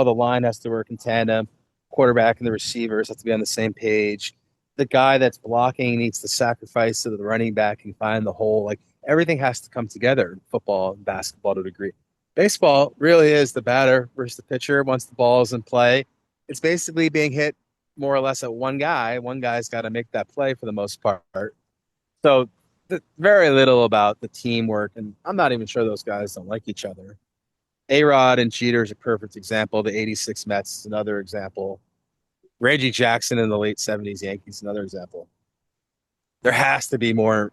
the line has to work in tandem. Quarterback and the receivers have to be on the same page. The guy that's blocking needs to sacrifice so that the running back can find the hole. Like everything has to come together in football and basketball to a degree. Baseball really is the batter versus the pitcher once the ball is in play. It's basically being hit more or less at one guy. One guy's got to make that play for the most part. So very little about the teamwork, and I'm not even sure those guys don't like each other. A-Rod and Jeter is a perfect example. The 86 Mets is another example. Reggie Jackson in the late 70s Yankees, another example. There has to be more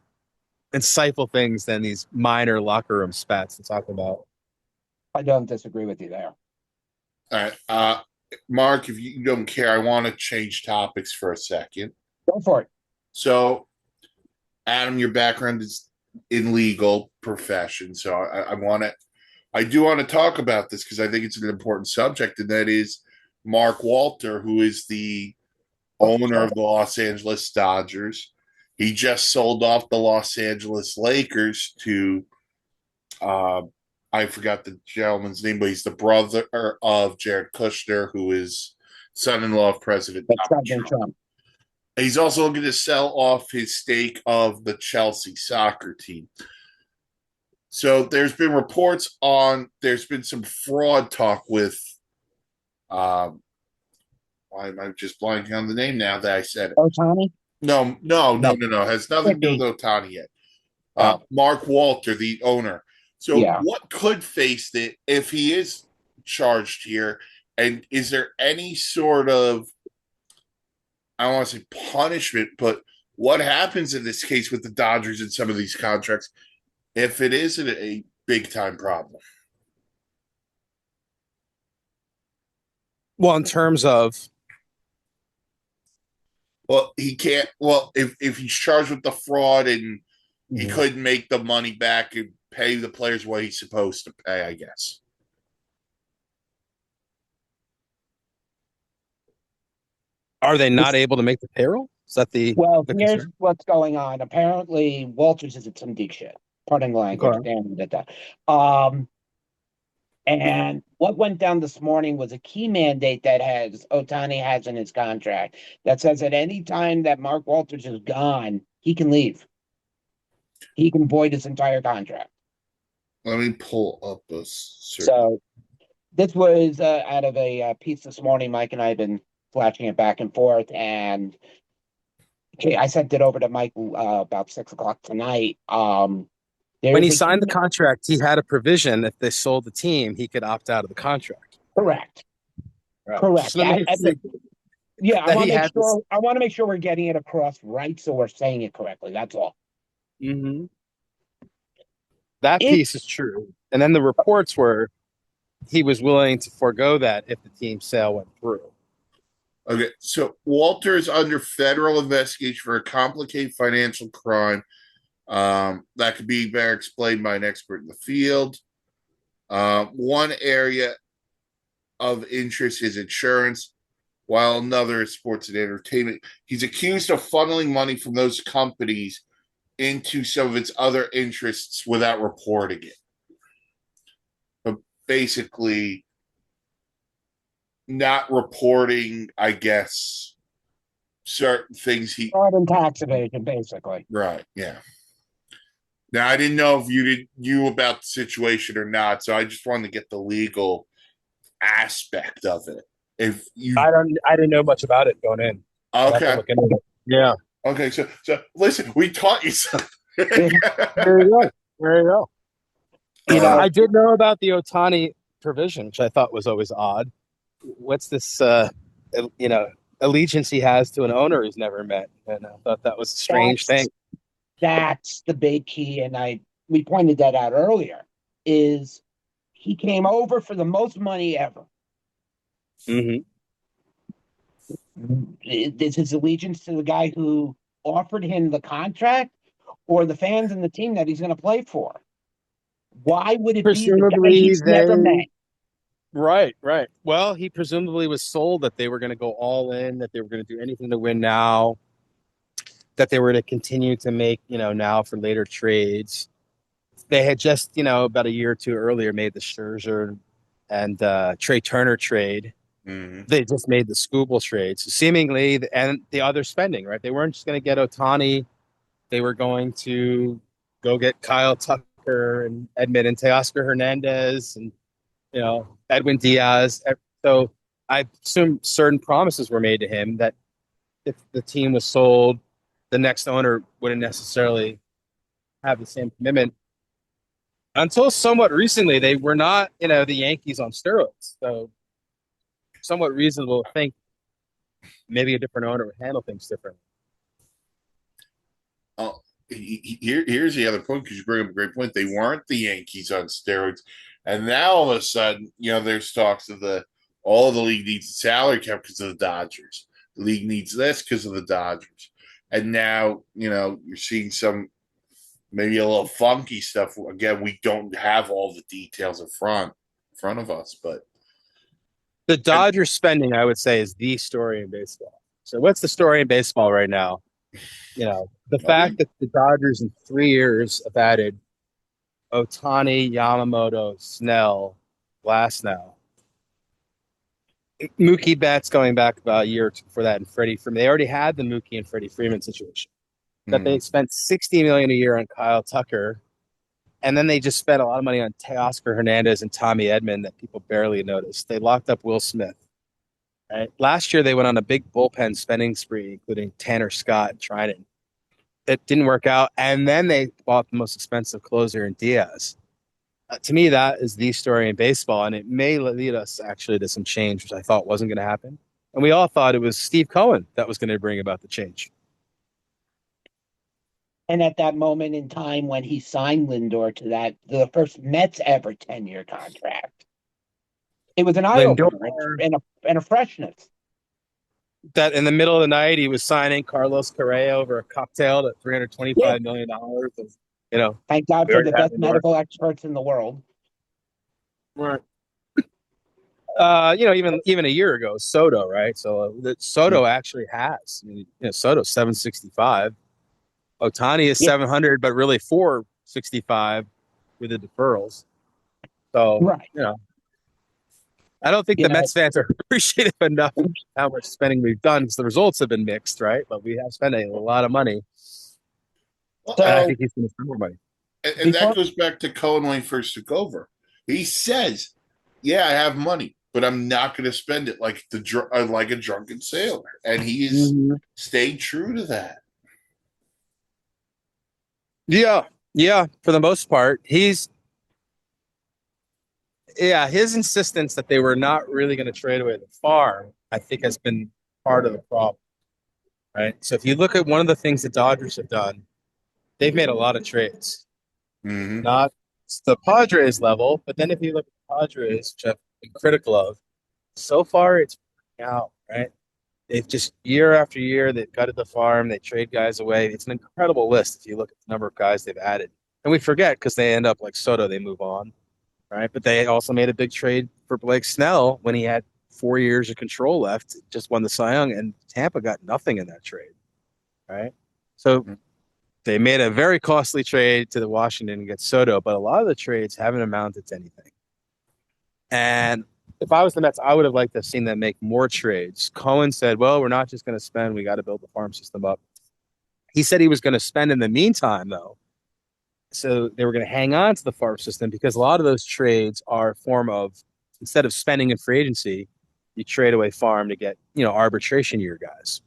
insightful things than these minor locker room spats to talk about. I don't disagree with you there. All right. Mark, if you don't care, I want to change topics for a second. Go for it. So, Adam, your background is in legal profession. So I do want to talk about this because I think it's an important subject, and that is Mark Walter, who is the owner of the Los Angeles Dodgers. He just sold off the Los Angeles Lakers to, I forgot the gentleman's name, but he's the brother of Jared Kushner, who is son-in-law of President Trump. He's also looking to sell off his stake of the Chelsea soccer team. So there's been reports there's been some fraud talk with, why am I just blanking on the name now that I said it? Ohtani? No. It has nothing to do with Ohtani yet. Mark Walter, the owner. So what could face it if he is charged here? And is there any sort of, I don't want to say punishment, but what happens in this case with the Dodgers and some of these contracts if it is a big time problem? Well, in terms of, well, he can't. Well, if he's charged with the fraud and he Mhm. couldn't make the money back and pay the players what he's supposed to pay, I guess. Are they not able to make the payroll? Is that Well, the here's concern? what's going on. Apparently, Walters is at some deep shit. Pardon the language. Okay. Damn it. Um, and what went down this morning was a key mandate that has Otani has in his contract that says at any time that Mark Walters is gone, he can leave. He can void his entire contract. Let me pull up a certain. So this was out of a piece this morning. Mike and I have been flashing it back and forth, and okay, I sent it over to Mike about 6 o'clock tonight. When There's he a signed the contract, he had a provision if they sold the team, he could opt out of the contract. correct, Right. correct. Just amazing Yeah, I that want he to make had this. sure. I want to make sure we're getting it across right, so we're saying it correctly. That's all. Mm-hmm. That If piece is true. And then the reports were he was willing to forego that if the team sale went through. Okay, so Walter is under federal investigation for a complicated financial crime. That could be better explained by an expert in the field. One area of interest is insurance, while another is sports and entertainment. He's accused of funneling money from those companies into some of its other interests without reporting it. But basically, not reporting, I guess, certain things he. fraud and tax evasion, basically. Right, yeah. Now I didn't know if you knew about the situation or not, so I just wanted to get the legal aspect of it. If you I didn't know much about it going in. I'll have to okay, look into it. Yeah. okay, so listen, we taught you something. Yeah, There you go. There you go. you know, I did know about the Otani provision, which I thought was always odd. What's this you know, allegiance he has to an owner he's never met? And I thought that was a strange thing. that's that's the big key, and we pointed that out earlier. Is he came over for the most money ever? Mm-hmm. Is his allegiance to the guy who offered him the contract, or the fans and the team that he's going to play for? Why would it be the guy Presumably he's never met? right, right. Well, he presumably was sold that they were going to go all in, that they were going to do anything to win now, that they were to continue to make, now for later trades. They had just, about a year or two earlier made the Scherzer and Trey Turner trade. Mm-hmm. They just made the Scooble trade. So seemingly, and the other spending, right? They weren't just going to get Otani. They were going to go get Kyle Tucker and Edmund and Teoscar Hernandez and, Edwin Diaz. So I assume certain promises were made to him that if the team was sold, the next owner wouldn't necessarily have the same commitment. Until somewhat recently, they were not, the Yankees on steroids. So somewhat reasonable to think maybe a different owner would handle things differently. Oh, here's the other point because you bring up a great point. They weren't the Yankees on steroids, and now all of a sudden, there's talks of all the league needs a salary cap because of the Dodgers. The league needs this because of the Dodgers, and now you're seeing some maybe a little funky stuff. Again, we don't have all the details in front of us, but the Dodgers spending, I would say, is the story in baseball. So what's the story in baseball right now? The fact that the Dodgers in 3 years have added Otani, Yamamoto, Snell, Glasnow, Mookie Betts going back about a year or two before that, and Freddie Freeman. They already had the Mookie and Freddie Freeman situation. That they spent $60 million a year on Kyle Tucker, and then they just spent a lot of money on Teoscar Hernandez and Tommy Edman that people barely noticed. They locked up Will Smith. Right? Last year, they went on a big bullpen spending spree, including Tanner Scott and Trinan. It didn't work out, and then they bought the most expensive closer in Diaz. To me, that is the story in baseball, and it may lead us actually to some change, which I thought wasn't going to happen. And we all thought it was Steve Cohen that was going to bring about the change. And at that moment in time when he signed Lindor to the first Mets ever 10-year contract, it was an eye Lindor, opener and a freshness. that in the middle of the night he was signing Carlos Correa over a cocktail at Yeah. $325 million. And, you know, Thank God we for already the had best Lindor. medical experts in the world. Right. Even a year ago, Soto, right? So Soto actually has. I mean, Soto's 765. Otani is Yeah, 700, but really 465 with the deferrals. So, right. I don't think You the know, Mets fans are appreciative enough how much spending we've done because the results have been mixed, right? But we have spent a lot of money, Well, and I so think he's going to spend more money. and that before goes back to Cohen when he first took over. He says, "Yeah, I have money, but I'm not going to spend it like like a drunken sailor," and he's Mhm. stayed true to that. Yeah, yeah. For the most part, his insistence that they were not really going to trade away the farm, I think, has been part of the problem, right? So if you look at one of the things the Dodgers have done, they've made a lot of trades, Mm-hmm. not the Padres level, but then if you look at the Padres, which I've been critical of, so far it's working out, right? They've just year after year they've gutted the farm, they trade guys away. It's an incredible list if you look at the number of guys they've added. And we forget because they end up like Soto, they move on, right? But they also made a big trade for Blake Snell when he had 4 years of control left, just won the Cy Young, and Tampa got nothing in that trade, right? So they made a very costly trade to the Washington and get Soto, but a lot of the trades haven't amounted to anything. And if I was the Mets, I would have liked to have seen them make more trades. Cohen said, well, we're not just going to spend, we got to build the farm system up. He said he was going to spend in the meantime, though. So they were going to hang on to the farm system because a lot of those trades are a form of, instead of spending in free agency, you trade away farm to get, arbitration year guys.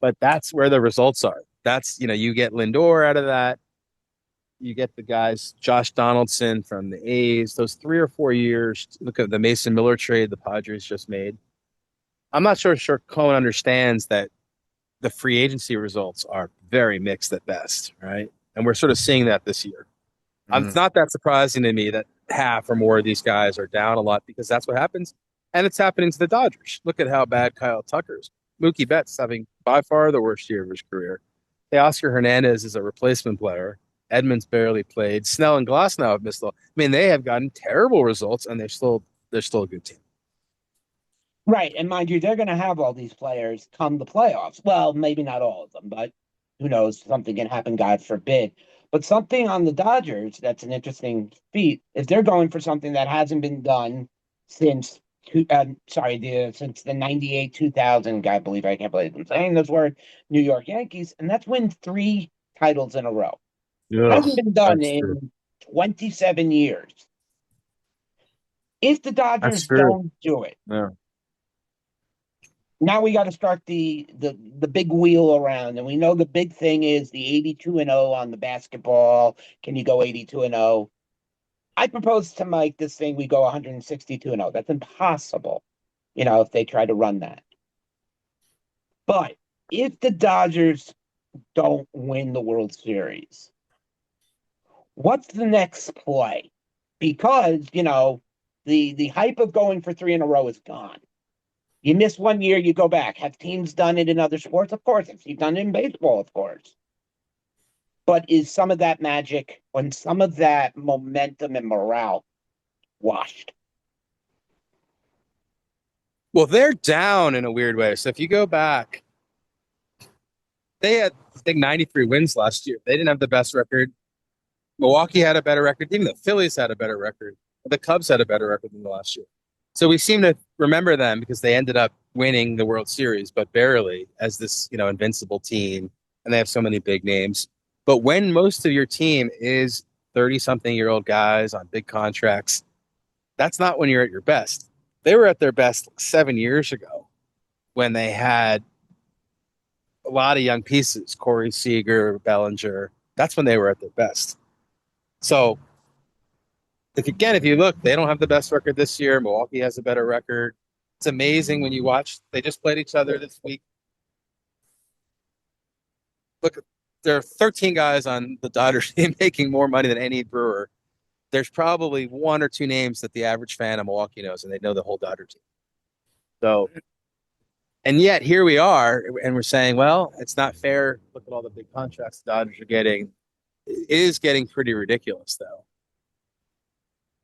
But that's where the results are. That's, you get Lindor out of that. You get the guys, Josh Donaldson from the A's, those 3 or 4 years. Look at the Mason Miller trade the Padres just made. I'm not sure Cohen understands that the free agency results are very mixed at best, right? And we're sort of seeing that this year. It's not that surprising to me that half or more of these guys are down a lot because that's what happens. And it's happening to the Dodgers. Look at how bad Kyle Tucker's. Mookie Betts having by far the worst year of his career. Oscar Hernandez is a replacement player. Edmonds barely played. Snell and Glass now have missed. I mean, they have gotten terrible results, and they're still a good team. right, and mind you, they're going to have all these players come the playoffs. Well, maybe not all of them, but who knows? Something can happen, God forbid. But something on the Dodgers that's an interesting feat is they're going for something that hasn't been done since since the 98 2000. I believe I can't believe I'm saying this word. New York Yankees, and that's win 3 titles in a row. Hasn't Ugh, been done that's true. in 27 years. If the That's Dodgers true. don't do it, Yeah. now we got to start the big wheel around, and we know the big thing is the 82-0 on the basketball. Can you go 82-0? I propose to Mike this thing we go 162-0. That's impossible, if they try to run that. But if the Dodgers don't win the World Series, what's the next play? Because, the hype of going for 3 in a row is gone. You miss one year, you go back. Have teams done it in other sports? Of course. Have you done it in baseball? Of course. But is some of that magic and some of that momentum and morale washed? Well, they're down in a weird way. So if you go back, they had, I think, 93 wins last year. They didn't have the best record. Milwaukee had a better record. Even the Phillies had a better record. The Cubs had a better record than the last year. So we seem to remember them because they ended up winning the World Series, but barely, as this, invincible team. And they have so many big names. But when most of your team is 30-something-year-old guys on big contracts, that's not when you're at your best. They were at their best like 7 years ago when they had a lot of young pieces, Corey Seager, Bellinger. That's when they were at their best. So if you look, they don't have the best record this year. Milwaukee has a better record. It's amazing when you watch. They just played each other this week. Look, there are 13 guys on the Dodgers team making more money than any Brewer. There's probably one or two names that the average fan of Milwaukee knows, and they know the whole Dodger team. So And yet here we are, and we're saying, well, it's not fair. Look at all the big contracts the Dodgers are getting. It is getting pretty ridiculous, though.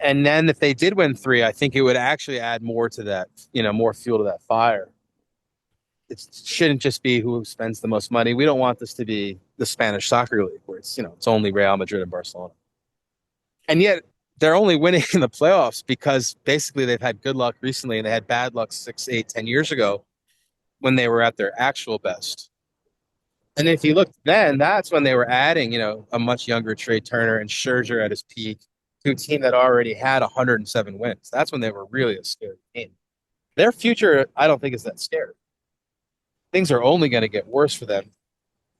And then if they did win three, I think it would actually add more to that, more fuel to that fire. It shouldn't just be who spends the most money. We don't want this to be the Spanish soccer league where it's only Real Madrid and Barcelona. And yet they're only winning in the playoffs because basically they've had good luck recently and they had bad luck 6, 8, 10 years ago when they were at their actual best. And if you look then, that's when they were adding, a much younger Trey Turner and Scherzer at his peak to a team that already had 107 wins. That's when they were really a scary team. Their future, I don't think, is that scary. Things are only going to get worse for them.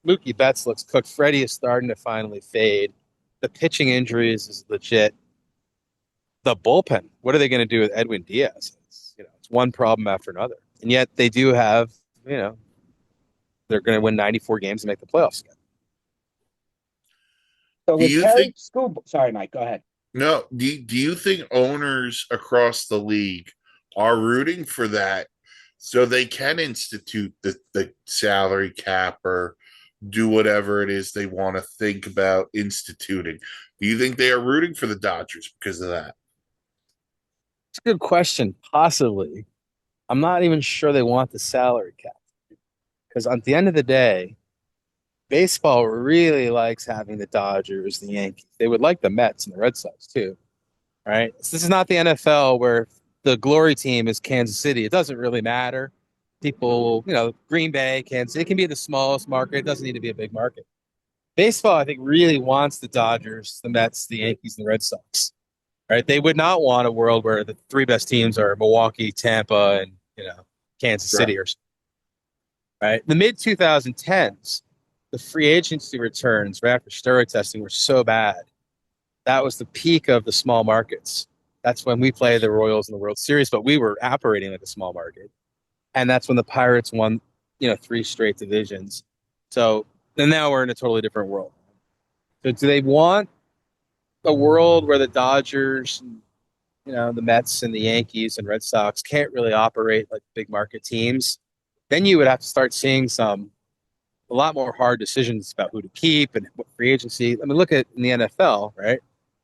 Mookie Betts looks cooked. Freddie is starting to finally fade. The pitching injuries is legit. The bullpen, what are they going to do with Edwin Diaz? It's one problem after another. And yet they do have, they're going to win 94 games and make the playoffs again. So Do with you Terry think? School, sorry, Mike, go ahead. No. Do you think owners across the league are rooting for that so they can institute the salary cap or do whatever it is they want to think about instituting? Do you think they are rooting for the Dodgers because of that? It's a good question. Possibly. I'm not even sure they want the salary cap because at the end of the day, baseball really likes having the Dodgers, the Yankees. They would like the Mets and the Red Sox too, right? So this is not the NFL where the glory team is Kansas City. It doesn't really matter. People, Green Bay, Kansas, it can be the smallest market. It doesn't need to be a big market. Baseball, I think, really wants the Dodgers, the Mets, the Yankees, and the Red Sox. Right? They would not want a world where the three best teams are Milwaukee, Tampa, and Kansas City or something. Right. The mid 2010s, the free agency returns right after steroid testing were so bad. That was the peak of the small markets. That's when we played the Royals in the World Series, but we were operating like a small market. And that's when the Pirates won, 3 straight divisions. So then now we're in a totally different world. So do they want a world where the Dodgers, the Mets and the Yankees and Red Sox can't really operate like big market teams? Then you would have to start seeing a lot more hard decisions about who to keep and what free agency. I mean, look at in the NFL, right?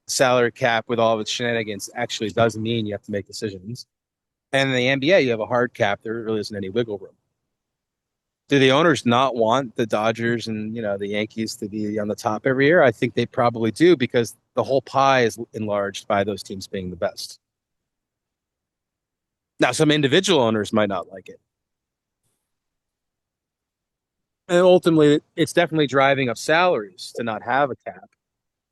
Salary cap with all of its shenanigans actually does mean you have to make decisions. And in the NBA, you have a hard cap. There really isn't any wiggle room. Do the owners not want the Dodgers and the Yankees to be on the top every year? I think they probably do because the whole pie is enlarged by those teams being the best. Now, some individual owners might not like it. And ultimately, it's definitely driving up salaries to not have a cap.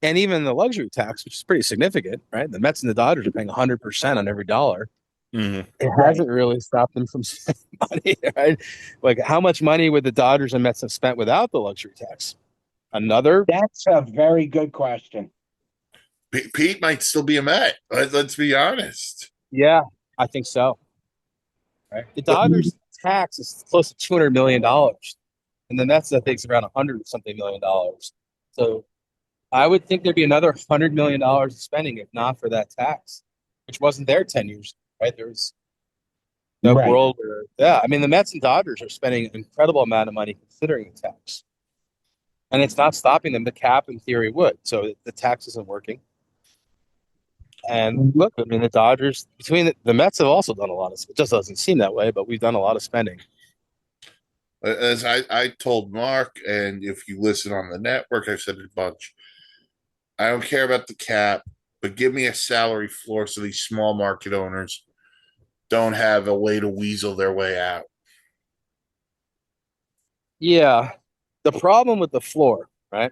And even the luxury tax, which is pretty significant, right? The Mets and the Dodgers are paying 100% on every dollar. Mm-hmm. It hasn't really stopped them from spending money, right? Like, how much money would the Dodgers and Mets have spent without the luxury tax? Another? That's a very good question. Pete might still be a Met. Let's be honest. Yeah, I think so. Right? The Dodgers tax is close to $200 million, and the Mets, I think, is around 100 something $100 million. So I would think there'd be another $100 million of spending if not for that tax, which wasn't there 10 years ago, right? There was no world where, I mean, the Mets and Dodgers are spending an incredible amount of money considering the tax. And it's not stopping them. The cap, in theory, would. So the tax isn't working. And look, I mean, the Dodgers, between the Mets have also done a lot of, it just doesn't seem that way, but we've done a lot of spending. As I told Mark, and if you listen on the network, I've said it a bunch. I don't care about the cap, but give me a salary floor so these small market owners don't have a way to weasel their way out. Yeah. The problem with the floor, right,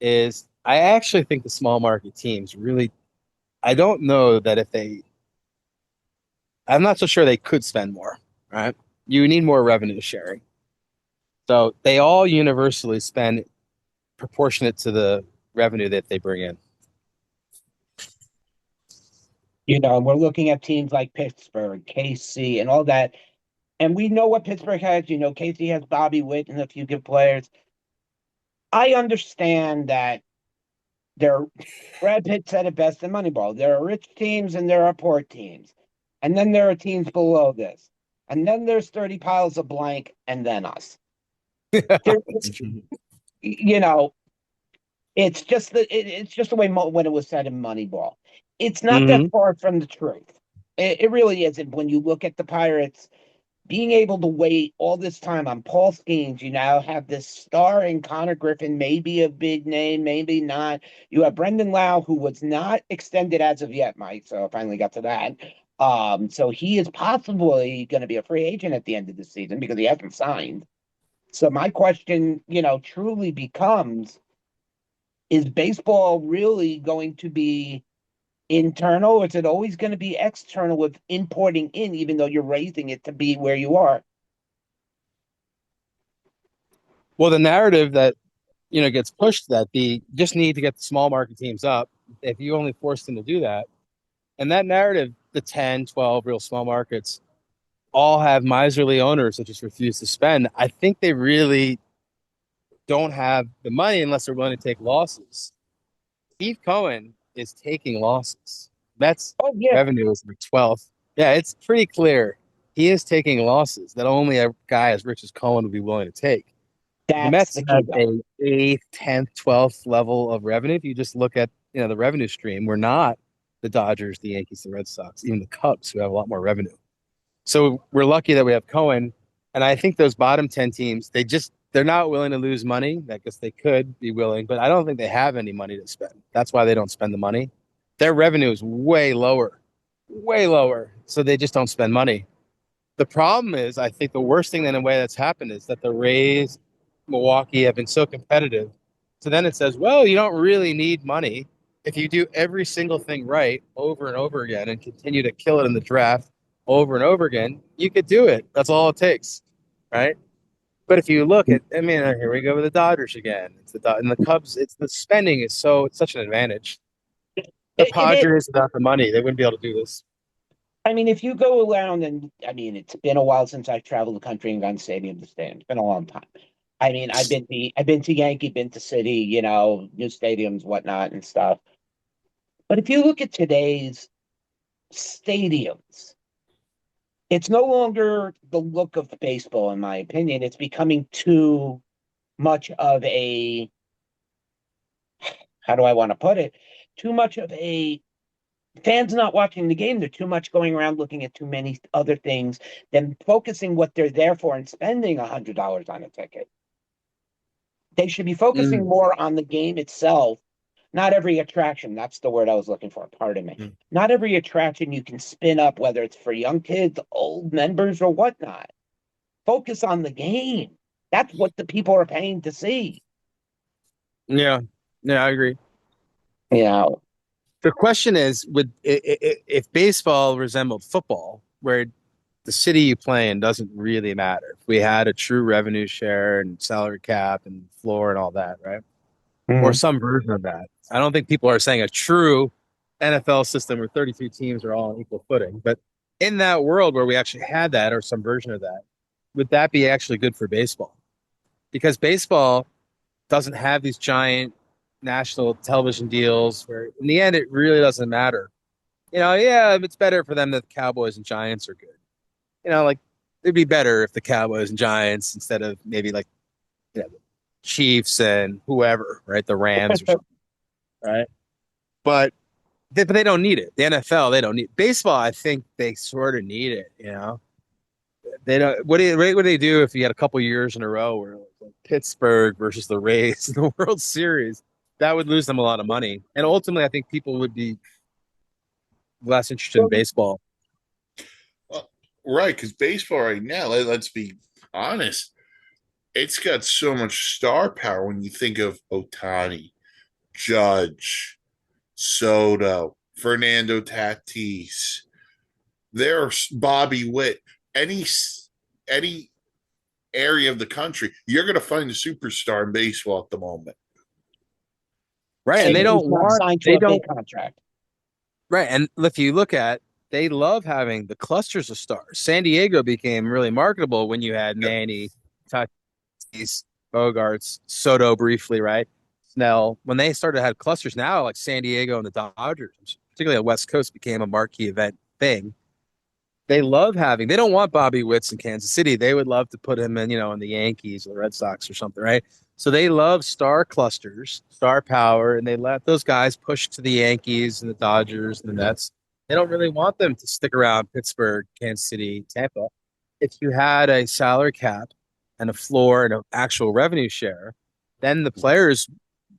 is I actually think the small market teams really, I don't know that I'm not so sure they could spend more, right? You need more revenue sharing. So they all universally spend proportionate to the revenue that they bring in. We're looking at teams like Pittsburgh, KC, and all that. And we know what Pittsburgh has. KC has Bobby Witt and a few good players. I understand that Brad Pitt said it best in Moneyball. There are rich teams and there are poor teams. And then there are teams below this. and then there's 30 piles of blank, and then us. There, you know, it's just the way when it was said in Moneyball. It's not that Hmm. far from the truth. It really isn't. When you look at the Pirates being able to wait all this time on Paul Skeens, you now have this star in Connor Griffin, maybe a big name, maybe not. You have Brendan Lau, who was not extended as of yet, Mike. So I finally got to that. So he is possibly going to be a free agent at the end of the season because he hasn't signed. So my question, truly becomes: is baseball really going to be internal, or is it always going to be external with importing in, even though you're raising it to be where you are? Well, the narrative that gets pushed that the just need to get the small market teams up. If you only force them to do that, and that narrative, the 10, 12 real small markets all have miserly owners that just refuse to spend. I think they really don't have the money unless they're willing to take losses. Steve Cohen is taking losses. Mets Oh yeah, revenue is the 12th. Yeah, it's pretty clear. He is taking losses that only a guy as rich as Cohen would be willing to take. The that's Mets the key have though. a eighth, 10th, 12th level of revenue. If you just look at the revenue stream, we're not the Dodgers, the Yankees, the Red Sox, even the Cubs, who have a lot more revenue. So we're lucky that we have Cohen. And I think those bottom 10 teams, they're not willing to lose money. I guess they could be willing, but I don't think they have any money to spend. That's why they don't spend the money. Their revenue is way lower, way lower. So they just don't spend money. The problem is, I think the worst thing in a way that's happened is that the Rays, Milwaukee have been so competitive. So then it says, well, you don't really need money. If you do every single thing right over and over again and continue to kill it in the draft over and over again, you could do it. That's all it takes, right? But if you look at, I mean, here we go with the Dodgers again. And the Cubs. It's the spending is it's such an advantage. The It is. Padres without the money, they wouldn't be able to do this. I mean, if you go around, and I mean, it's been a while since I've traveled the country and gone stadium to stadium. It's been a long time. I mean, I've been to Yankee, been to City, new stadiums, whatnot, and stuff. But if you look at today's stadiums, it's no longer the look of baseball, in my opinion. It's becoming too much of a, how do I want to put it? Too much of a fans not watching the game. They're too much going around looking at too many other things than focusing what they're there for and spending $100 on a ticket. They should be focusing Mm. more on the game itself. Not every attraction, that's the word I was looking for, pardon me. Mm. Not every attraction you can spin up, whether it's for young kids, old members, or whatnot. Focus on the game. That's what the people are paying to see. Yeah, yeah, I agree. You know, The question is, if baseball resembled football, where the city you play in doesn't really matter. If we had a true revenue share and salary cap and floor and all that, right? Or mhm. some version of that. I don't think people are saying a true NFL system where 32 teams are all on equal footing. But in that world where we actually had that or some version of that, would that be actually good for baseball? Because baseball doesn't have these giant national television deals where in the end it really doesn't matter. Yeah, it's better for them that the Cowboys and Giants are good. Like it'd be better if the Cowboys and Giants instead of maybe like the Chiefs and whoever, right? The Rams or something, right? But they don't need it. The NFL, they don't need baseball. I think they sort of need it. They don't. What do they do if you had a couple years in a row where it was like Pittsburgh versus the Rays in the World Series? That would lose them a lot of money, and ultimately, I think people would be less interested in baseball. Right, because baseball right now, let's be honest, it's got so much star power when you think of Otani, Judge, Soto, Fernando Tatis. There's Bobby Witt. Any area of the country, you're going to find a superstar in baseball at the moment. Right, and And he's not signed to they a big don't contract. right. And if you look at, they love having the clusters of stars. San Diego became really marketable when you had Yep. Manny, Tatis, Bogarts, Soto briefly, right? Snell. When they started to have clusters now, like San Diego and the Dodgers, particularly on the West Coast, became a marquee event thing. They love having. They don't want Bobby Witts in Kansas City. They would love to put him in, in the Yankees or the Red Sox or something, right? So they love star clusters, star power, and they let those guys push to the Yankees and the Dodgers and the Mets. They don't really want them to stick around Pittsburgh, Kansas City, Tampa. If you had a salary cap and a floor and an actual revenue share, then the players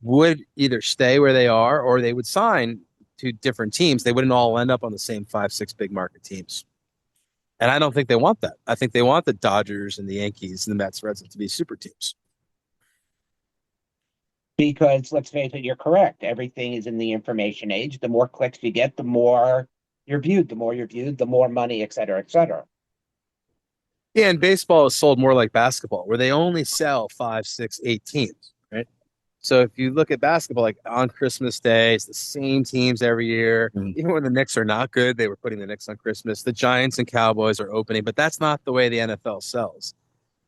would either stay where they are or they would sign to different teams. They wouldn't all end up on the same 5, 6 big market teams. And I don't think they want that. I think they want the Dodgers and the Yankees and the Mets, Reds to be super teams. Because let's face it, you're correct. Everything is in the information age. The more clicks you get, the more you're viewed. The more you're viewed, the more money, et cetera, et cetera. Yeah, and baseball is sold more like basketball, where they only sell 5, 6, 8 teams, right? So if you look at basketball, like on Christmas Day, it's the same teams every year. Even when the Knicks are not good, they were putting the Knicks on Christmas. The Giants and Cowboys are opening, but that's not the way the NFL sells.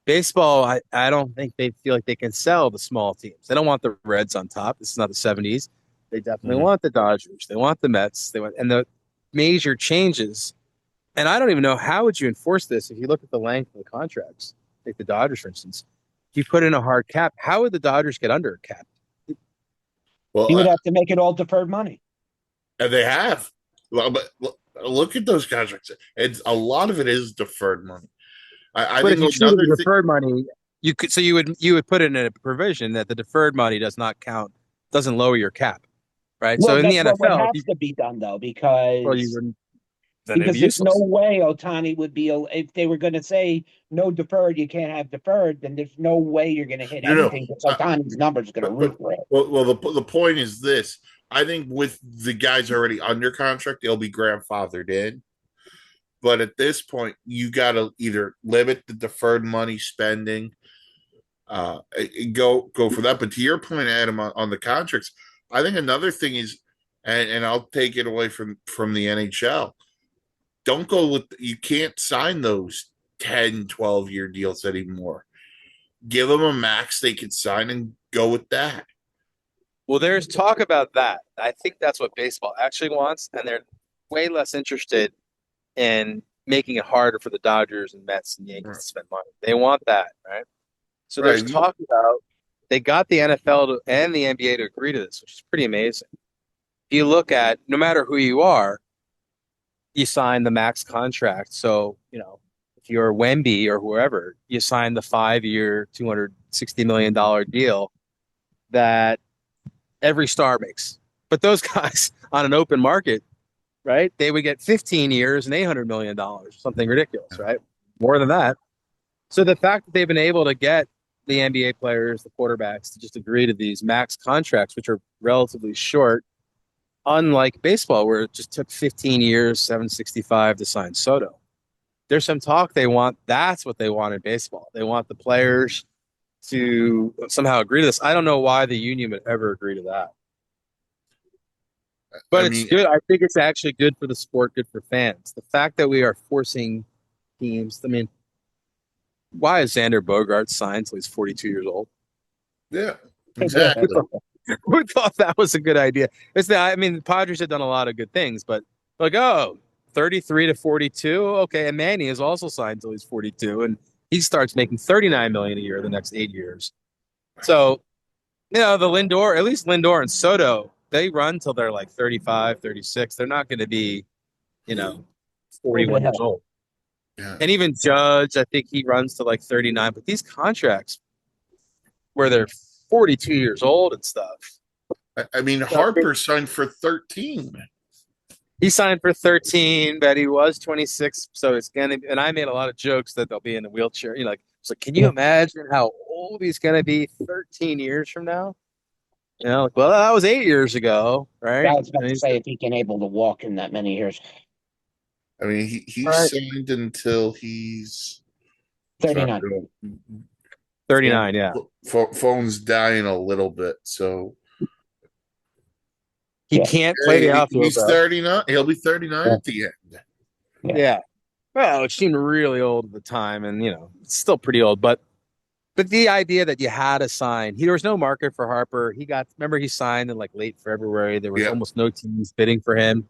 Baseball, I don't think they feel like they can sell the small teams. They don't want the Reds on top. This is not the 70s. They definitely want the Dodgers. They want the Mets. And the major changes. And I don't even know how would you enforce this if you look at the length of the contracts. Take the Dodgers, for instance. If you put in a hard cap, how would the Dodgers get under a cap? Well, You would have to make it all deferred money. and they have. Well, but look at those contracts. It's a lot of it is deferred money. I But think if you treated another the thing. deferred money, you would put in a provision that the deferred money does not count, doesn't lower your cap, right? Well, So in the that's what NFL, has to be done, though, you because wouldn't. Then it'd be there's no useless. way Otani would be, if they were going to say no deferred, you can't have deferred, then there's no way you're going to hit No, no. anything because Otani's numbers are going to root for it. Well, the point is this. I think with the guys already under contract, they'll be grandfathered in. But at this point, you got to either limit the deferred money spending, go for that. But to your point, Adam, on the contracts, I think another thing is, and I'll take it away from the NHL. Don't go with, you can't sign those 10, 12-year deals anymore. Give them a max they can sign and go with that. Well, there's talk about that. I think that's what baseball actually wants, and they're way less interested in making it harder for the Dodgers and Mets and Yankees to spend money. They want that, right? So there's talk about they got the NFL and the NBA to agree to this, which is pretty amazing. If you look at no matter who you are, you sign the max contract. So, if you're Wemby or whoever, you sign the 5-year, $260 million deal that every star makes. But those guys on an open market, right? They would get 15 years and $800 million, something ridiculous, right? More than that. So the fact that they've been able to get the NBA players, the quarterbacks to just agree to these max contracts, which are relatively short, unlike baseball, where it just took 15 years, 765 to sign Soto. There's some talk that's what they want in baseball. They want the players to somehow agree to this. I don't know why the union would ever agree to that. But it's good. I think it's actually good for the sport, good for fans. The fact that we are forcing teams, why is Xander Bogaerts signed until he's 42 years old? Yeah, exactly. Who thought that was a good idea? The Padres have done a lot of good things, but 33 to 42. Okay, and Manny is also signed until he's 42, and he starts making $39 million a year the next 8 years. So, the Lindor, at least Lindor and Soto, they run till they're like 35, 36. They're not going to be, 41 years old. Yeah. And even Judge, I think he runs to like 39. But these contracts where they're 42 years old and stuff. Harper signed for 13. He signed for 13, but he was 26. So it's going to be, and I made a lot of jokes that they'll be in a wheelchair. So can you imagine how old he's going to be 13 years from now? Well, that was 8 years ago, right? I was about to say if he can able to walk in that many years. He's signed until he's 39. 39, yeah. Phone's dying a little bit, so he can't play the outfield. He's 39. He'll be 39 at the end. Yeah. Well, it seemed really old at the time, and it's still pretty old. But the idea that you had to sign, there was no market for Harper. He signed in like late February. There was almost no teams bidding for him.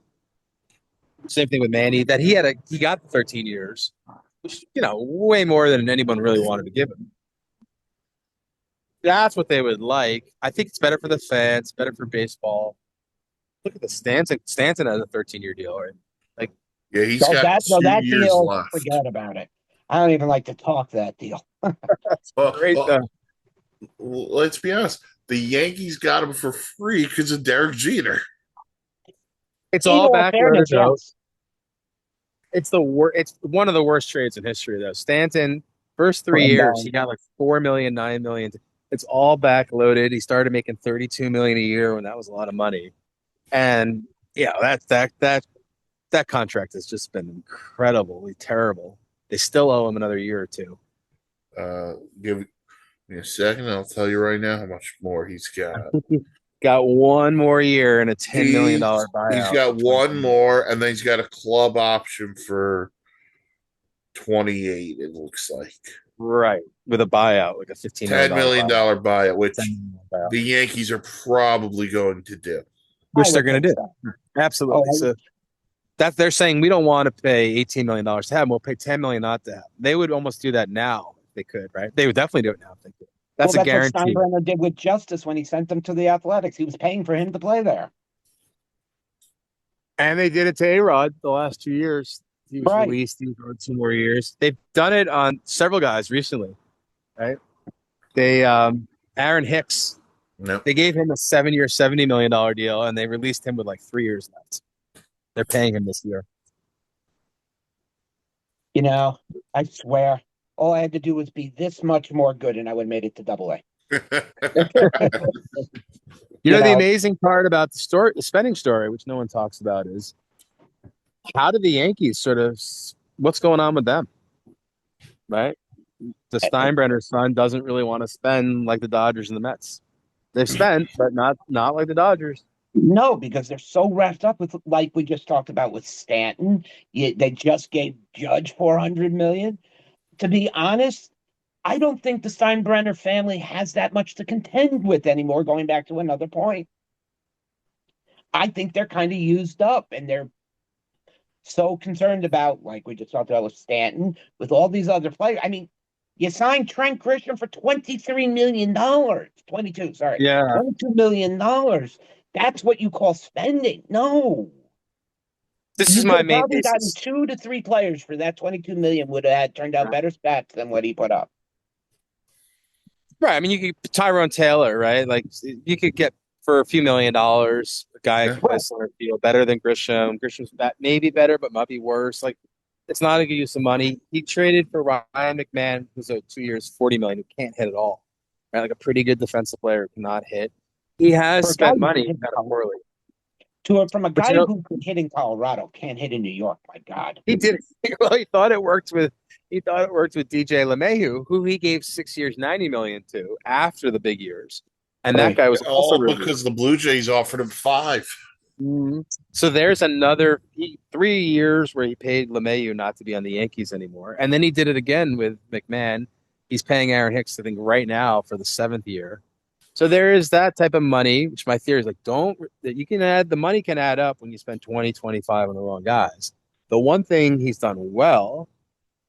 Same thing with Manny. That he got 13 years, which way more than anyone really wanted to give him. That's what they would like. I think it's better for the fans, better for baseball. Look at the Stanton. Stanton has a 13-year deal, right? Like, Yeah, he's So got that so 2 that years deal, left. forget about it. I don't even like to talk that deal. that's Well, great. let's be honest. The Yankees got him for free because of Derek Jeter. It's In all all backloaded fairness, though. yes. It's one of the worst trades in history though. Stanton, first 3 years, he got like 4 million, 9 million. It's all backloaded. He started making 32 million a year when that was a lot of money. And yeah, that contract has just been incredibly terrible. They still owe him another year or two. Give me a second. I'll tell you right now how much more he's I got. think he's got one more year and a $10 million He's buyout got for one 20. more, and then he's got a club option for 28. It looks like Right. With a buyout, like a $15 $10 million million buyout. buyout, which $10 million buyout. the Yankees are probably going to do. I Which they're would going think to so. do. Absolutely. Oh, So that they're saying we don't want to pay $18 million to have him. We'll pay $10 million not to have him. They would almost do that now if they could, right? They would definitely do it now if they could. well, That's a that's what guarantee. Steinbrenner did with Justice when he sent him to the Athletics. He was paying for him to play there. And they did it to A-Rod the last 2 years. He was Right. released. He was on 2 more years. They've done it on several guys recently, right? They Aaron Hicks, No. they gave him a 7-year, $70 million deal, and they released him with like 3 years left. They're paying him this year. I swear, all I had to do was be this much more good, and I would have made it to Double A. You know, the know, amazing part about the spending story, which no one talks about, is how did the Yankees what's going on with them, right? The Steinbrenner son doesn't really want to spend like the Dodgers and the Mets. They've spent, but not like the Dodgers. no, because they're so wrapped up with, like we just talked about with Stanton. They just gave Judge 400 million. To be honest, I don't think the Steinbrenner family has that much to contend with anymore. Going back to another point, I think they're kind of used up, and they're so concerned about, like we just talked about with Stanton, with all these other players. I mean, you signed Trent Grisham for $23 million. 22, sorry. Yeah, $22 million. That's what you call spending. No. this is You could my have main probably gotten basis. 2 to 3 players for that 22 million, would have had turned out better stats than what he put up. Right. I mean, you could Tyrone Taylor, right? Like you could get for a few $1 million a guy who Yeah. can play center field better than Grisham. Grisham's maybe better, but might be worse. Like it's not a good use of money. He traded for Ryan McMahon, who's a 2 years, 40 million, who can't hit at all. Right, like a pretty good defensive player who cannot hit. He has For a guy spent who can money hit kind of poorly. from a But guy who can hit in Colorado, can't hit in New York. My God. he did well. He thought it worked with DJ LeMahieu, who he gave 6 years, 90 million to after the big years, and that Right. guy was also All released. because the Blue Jays offered him 5. Mhm. So there's another 3 years where he paid LeMahieu not to be on the Yankees anymore, and then he did it again with McMahon. He's paying Aaron Hicks, I think, right now for the 7th year. So there is that type of money, which my theory is like, the money can add up when you spend 20, 25 on the wrong guys. The one thing he's done well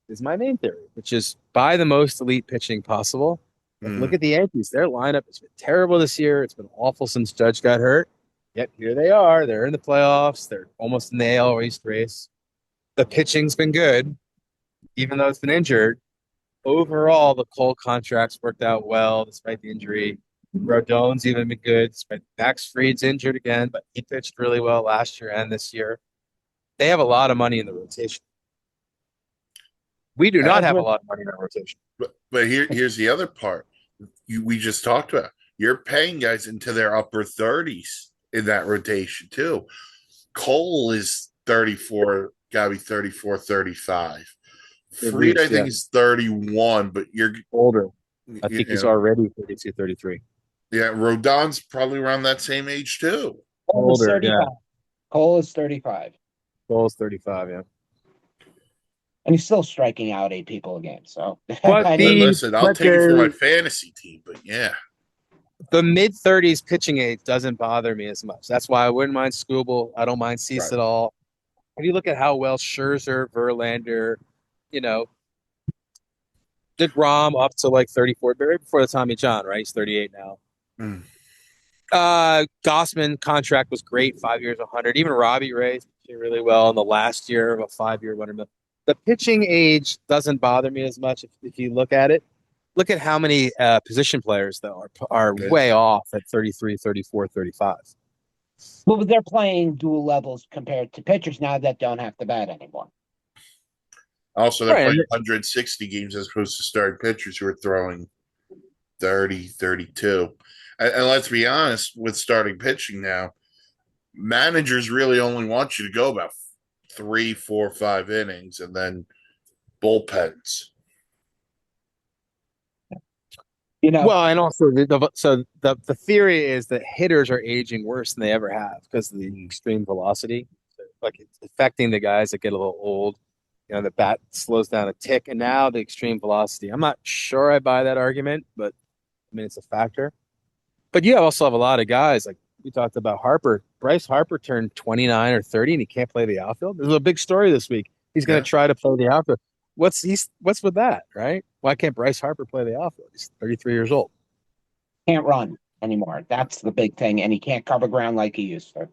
is my main theory, which is buy the most elite pitching possible. Like, look at the Yankees. Their lineup has been terrible this year. It's been awful since Judge got hurt. Yet here they are. They're in the playoffs. They're almost in the AL East race. The pitching's been good, even though it's been injured. Overall, the Cole contracts worked out well despite the injury. Rodon's even been good. Max Fried's injured again, but he pitched really well last year and this year. They have a lot of money in the rotation. We do not have a lot of money in our rotation. But here's the other part. We just talked about. You're paying guys into their upper 30s in that rotation too. Cole is 34, gotta be 34, 35. Fried, I think, is 31, but you're older. I think he's already 32, 33. Yeah, Rodon's probably around that same age too. Cole is Older, 35. yeah. Cole is 35. Cole's 35, yeah. And he's still striking out 8 people a game. So, But I mean, Listen, I'll take it for my fantasy team, but yeah. The mid-30s pitching age doesn't bother me as much. That's why I wouldn't mind Scooble. I don't mind Cease Right. at all. if you look at how well Scherzer, Verlander, you know, DeGrom up to like 34, right before the Tommy John, right? He's 38 now. Mm. Gossman contract was great, 5 years, 100. Even Robbie Ray's pitching really well in the last year of a 5 year whatever. The pitching age doesn't bother me as much if you look at it. Look at how many position players though are Okay. way off at 33, 34, 35. Well, but they're playing dual levels compared to pitchers now that don't have to bat anymore. Also, they're Right. playing 160 games as opposed to starting pitchers who are throwing 30, 32. And let's be honest, with starting pitching now, managers really only want you to go about 3, 4, 5 innings and then bullpens. Well, and also the theory is that hitters are aging worse than they ever have because of the extreme velocity. Like it's affecting the guys that get a little old. The bat slows down a tick, and now the extreme velocity. I'm not sure I buy that argument, but I mean it's a factor. But you also have a lot of guys like we talked about Harper. Bryce Harper turned 29 or 30, and he can't play the outfield. There's a big story this week. He's going to try to play the outfield. What's with that, right? Why can't Bryce Harper play the outfield? He's 33 years old. Can't run anymore. That's the big thing, and he can't cover ground like he used to.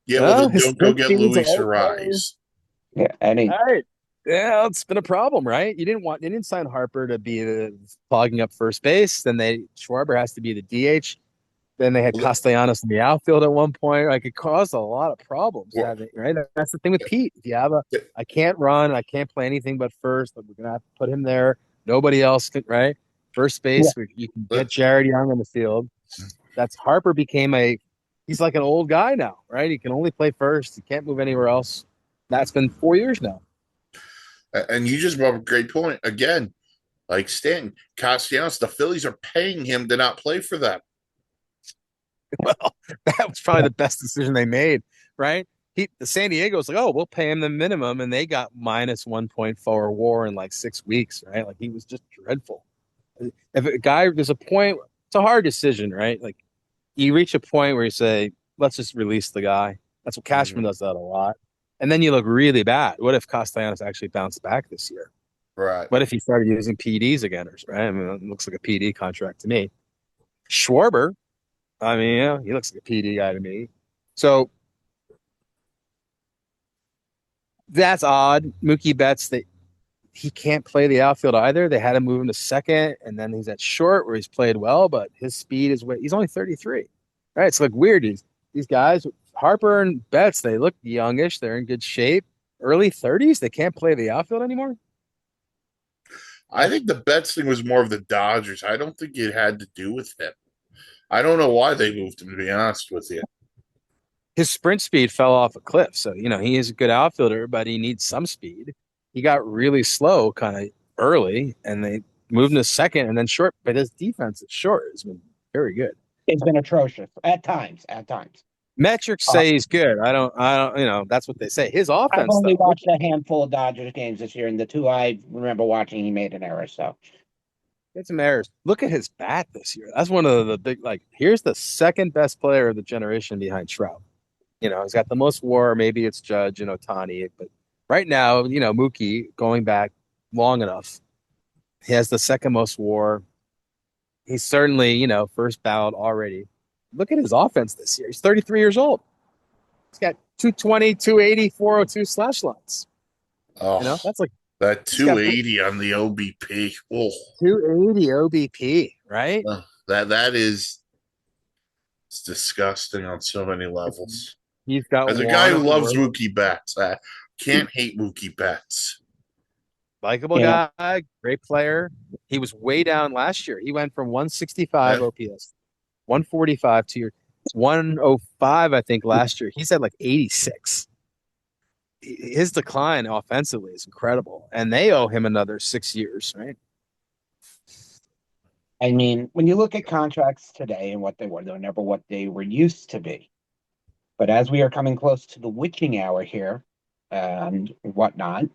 Yeah, well, then don't go get Luis okay. Ariz. Yeah, and All right. Yeah, it's been a problem, right? You didn't sign Harper to be clogging up first base. Then Schwarber has to be the DH. Then they had Castellanos in the outfield at one point. Like it caused a lot of problems, right? That's the thing with Pete. If you have I can't run, I can't play anything but first. But we're gonna have to put him there. Nobody else can, right? First base, you can get Jared Young on the field. That's Harper he's like an old guy now, right? He can only play first. He can't move anywhere else. That's been 4 years now. And you just brought up a great point. Again, like Stanton, Castellanos, the Phillies are paying him to not play for them. Well, that was probably the best decision they made, right? The San Diego's like, oh, we'll pay him the minimum, and they got minus 1.4 WAR in like 6 weeks, right? Like he was just dreadful. If a guy, there's a point, it's a hard decision, right? Like you reach a point where you say, let's just release the guy. That's what Cashman does that a lot. And then you look really bad. What if Castellanos actually bounced back this year? Right. What if he started using PDs again? Right? I mean, it looks like a PD contract to me. Schwarber, I mean, yeah, he looks like a PD guy to me. So that's odd. Mookie Betts, he can't play the outfield either. They had to move him to second, and then he's at short where he's played well, but his speed is he's only 33. Right? It's like weird. These guys, Harper and Betts, they look youngish. They're in good shape. Early 30s, they can't play the outfield anymore. I think the Betts thing was more of the Dodgers. I don't think it had to do with him. I don't know why they moved him, to be honest with you. His sprint speed fell off a cliff. So, he is a good outfielder, but he needs some speed. He got really slow kind of early, and they moved him to second and then short. But his defense at short has been very good. It's been atrocious at times. Metrics say he's good. I don't, that's what they say. His offense, I've only watched a handful of Dodgers games this year, and the two I remember watching, he made an error. So it's some errors. Look at his bat this year. That's one of the big, here's the second best player of the generation behind Trout. He's got the most WAR. Maybe it's Judge and Ohtani, but right now, Mookie going back long enough, he has the second most WAR. He's certainly, first ballot already. Look at his offense this year. He's 33 years old. He's got 220, 280, 402 slash lines. Oh, that's like that 280 on the OBP. Oh, 280 OBP, right? That is it's disgusting on so many levels. He's got as a guy who loves Mookie Betts, I can't hate Mookie Betts. Likable guy, great player. He was way down last year. He went from 165 OPS, 145 to your 105, I think, last year. He's at like 86. His decline offensively is incredible, and they owe him another 6 years, right? I mean, when you look at contracts today and what they were, they're never what they were used to be. But as we are coming close to the witching hour here and whatnot,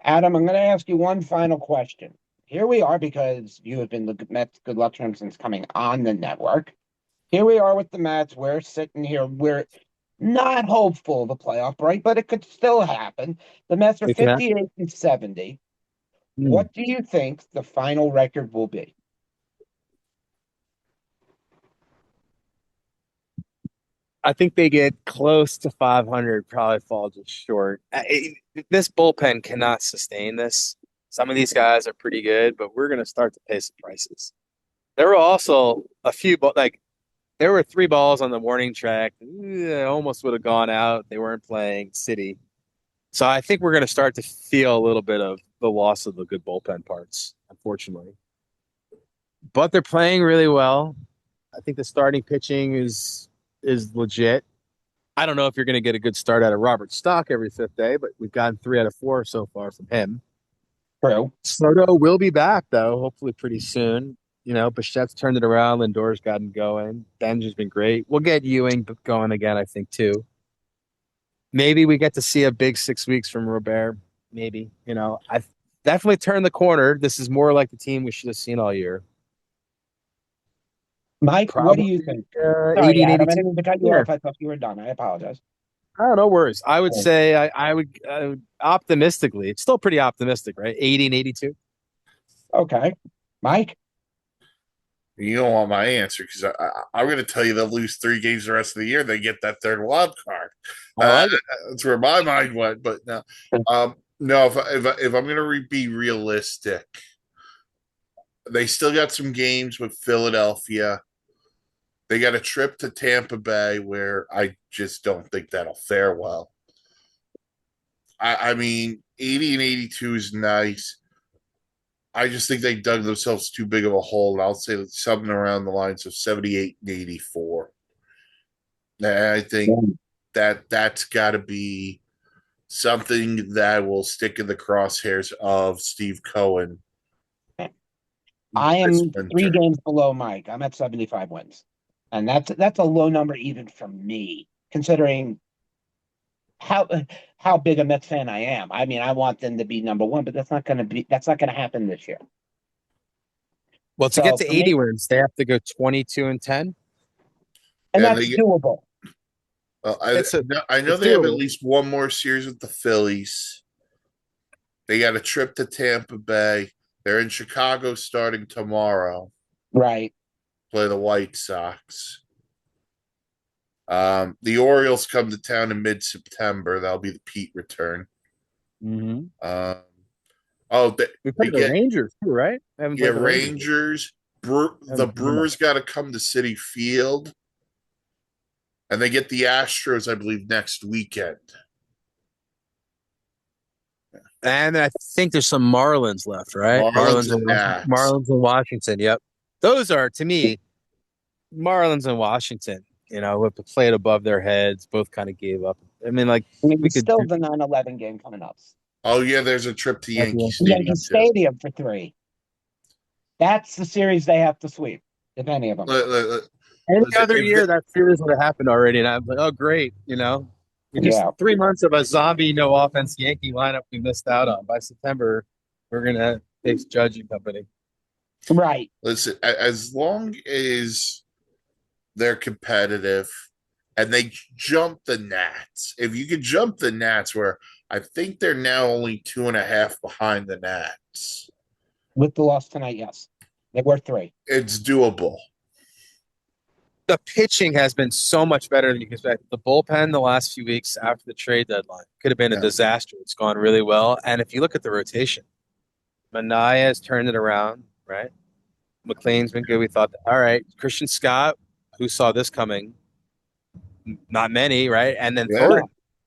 Adam, I'm going to ask you one final question. Here we are, because you have been the Mets good luck term since coming on the network. Here we are with the Mets. We're sitting here. not hopeful of a playoff break, but it could still happen. The Mets are It can 58-70. happen. What do you think the final record will be? I think they get close to 500, probably fall just short. This bullpen cannot sustain this. Some of these guys are pretty good, but we're going to start to pay some prices. There were also a few, like there were 3 balls on the warning track. Almost would have gone out. They weren't playing City. So I think we're going to start to feel a little bit of the loss of the good bullpen parts, unfortunately. But they're playing really well. I think the starting pitching is legit. I don't know if you're going to get a good start out of Robert Stock every 5th day, but we've gotten 3 out of 4 so far from him. True. Soto will be back though, hopefully pretty soon. Bichette's turned it around. Lindor's gotten going. Benj has been great. We'll get Ewing going again, I think, too. Maybe we get to see a big 6 weeks from Robert. Maybe. I've definitely turned the corner. This is more like the team we should have seen all year. Mike, what do Probably you think? 80 Sorry, and Adam, I 82. didn't mean to cut you Yeah. off. I thought you were done. I apologize. Oh, no worries. I would Cool. say I would optimistically, it's still pretty optimistic, right? 80 and 82. Okay. Mike? You don't want my answer because I'm going to tell you they'll lose 3 games the rest of the year. They get that third wild card. I like it. That's where my mind went. But no, no. If I'm going to be realistic, they still got some games with Philadelphia. They got a trip to Tampa Bay where I just don't think that'll fare well. I mean, 80 and 82 is nice. I just think they dug themselves too big of a hole. And I'll say something around the lines of 78 and 84. And I think that's got to be something that will stick in the crosshairs of Steve Cohen. I am this 3 winter. games below Mike. I'm at 75 wins. And that's a low number even for me, considering how big a Mets fan I am. I mean, I want them to be number 1, but that's not going to happen this year. Well, to So get to for 80 me, wins, they have to go 22 and 10. and Yeah, that's doable. I know It's they have at doable. least one more series with the Phillies. They got a trip to Tampa Bay. They're in Chicago starting tomorrow. Right. Play the White Sox. The Orioles come to town in mid-September. That'll be the Pete return. Mm-hmm. We They played the get Rangers too, right? I haven't played the Rangers. Rangers. The Brewers got to come to Citi Field, and they get the Astros, I believe, next weekend. And I think there's some Marlins left, right? Marlins and Nats. Marlins and Washington. Yep. Those are, to me, Marlins and Washington, with the plate above their heads, both kind of gave up. I mean, like, I mean, we could still the 9/11 game coming up. Oh yeah, there's a trip to Yankee Yankee Stadium too. Stadium for 3. That's the series they have to sweep, if any of them. Any other year, that series would have happened already. And I'm like, oh, great. We just 3 months of a zombie, no offense Yankee lineup we missed out on. By September, we're going to face Judge Company. Right. Listen, as long as they're competitive and they jump the Nats, if you could jump the Nats, where I think they're now only 2.5 behind the Nats. With the loss tonight, yes. They were 3. It's doable. The pitching has been so much better than you expect. The bullpen the last few weeks after the trade deadline could have been a disaster. It's gone really well. And if you look at the rotation, Manaea has turned it around, right? McLean's been good. We thought, all right, Christian Scott, who saw this coming? Not many, right? And then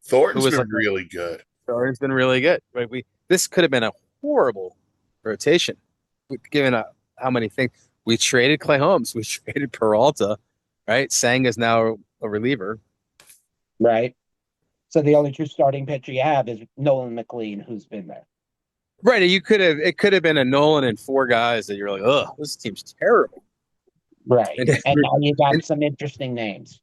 Thornton's been really good. Thornton's been really good. Right? This could have been a horrible rotation, given how many things. We traded Clay Holmes. We traded Peralta, right? Sang is now a reliever. Right. So the only true starting pitcher you have is Nolan McLean, who's been there. Right. It could have been a Nolan and 4 guys that you're like, oh, this team's terrible. Right. And now you got some interesting names.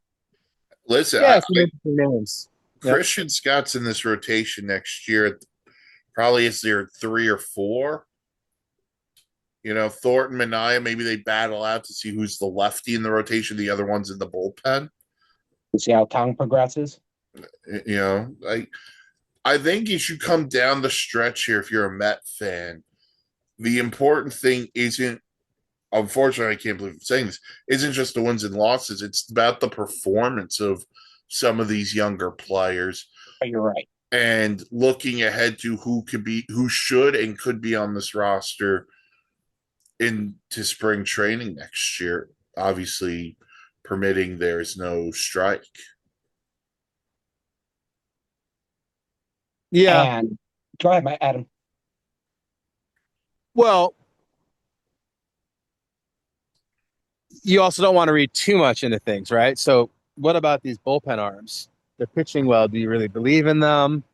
Listen, some interesting names. Christian Scott's in this rotation next year. Probably is there 3 or 4. Thornton, Manaea, maybe they battle out to see who's the lefty in the rotation. The other one's in the bullpen. To see how Tong progresses. You know, I think you should come down the stretch here if you're a Met fan. The important thing isn't, unfortunately, I can't believe I'm saying this, isn't just the wins and losses. It's about the performance of some of these younger players But you're right. and looking ahead to who should and could be on this roster into spring training next year. Obviously, permitting there's no strike. Yeah. And go ahead, Adam. Well, you also don't want to read too much into things, right? So, what about these bullpen arms? They're pitching well. Do you really believe in them?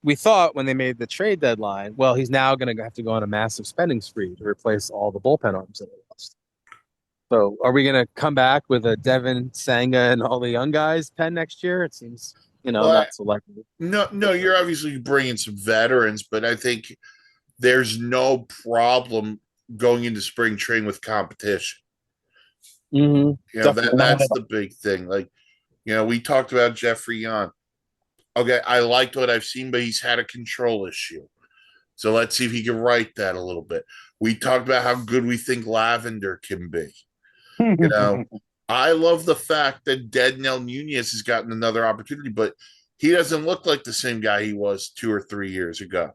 We thought when they made the trade deadline, well, he's now going to have to go on a massive spending spree to replace all the bullpen arms that they lost. So, are we going to come back with a Devin Sanga and all the young guys pen next year? It seems, But not so likely. no, you're obviously bringing some veterans, but I think there's no problem going into spring training with competition. Mm-hmm. You know, Definitely. that's the big thing. Like, we talked about Jeffrey Young. Okay, I liked what I've seen, but he's had a control issue. So let's see if he can right that a little bit. We talked about how good we think Lavender can be. You know, I love the fact that Deadnell Nunez has gotten another opportunity, but he doesn't look like the same guy he was 2 or 3 years ago.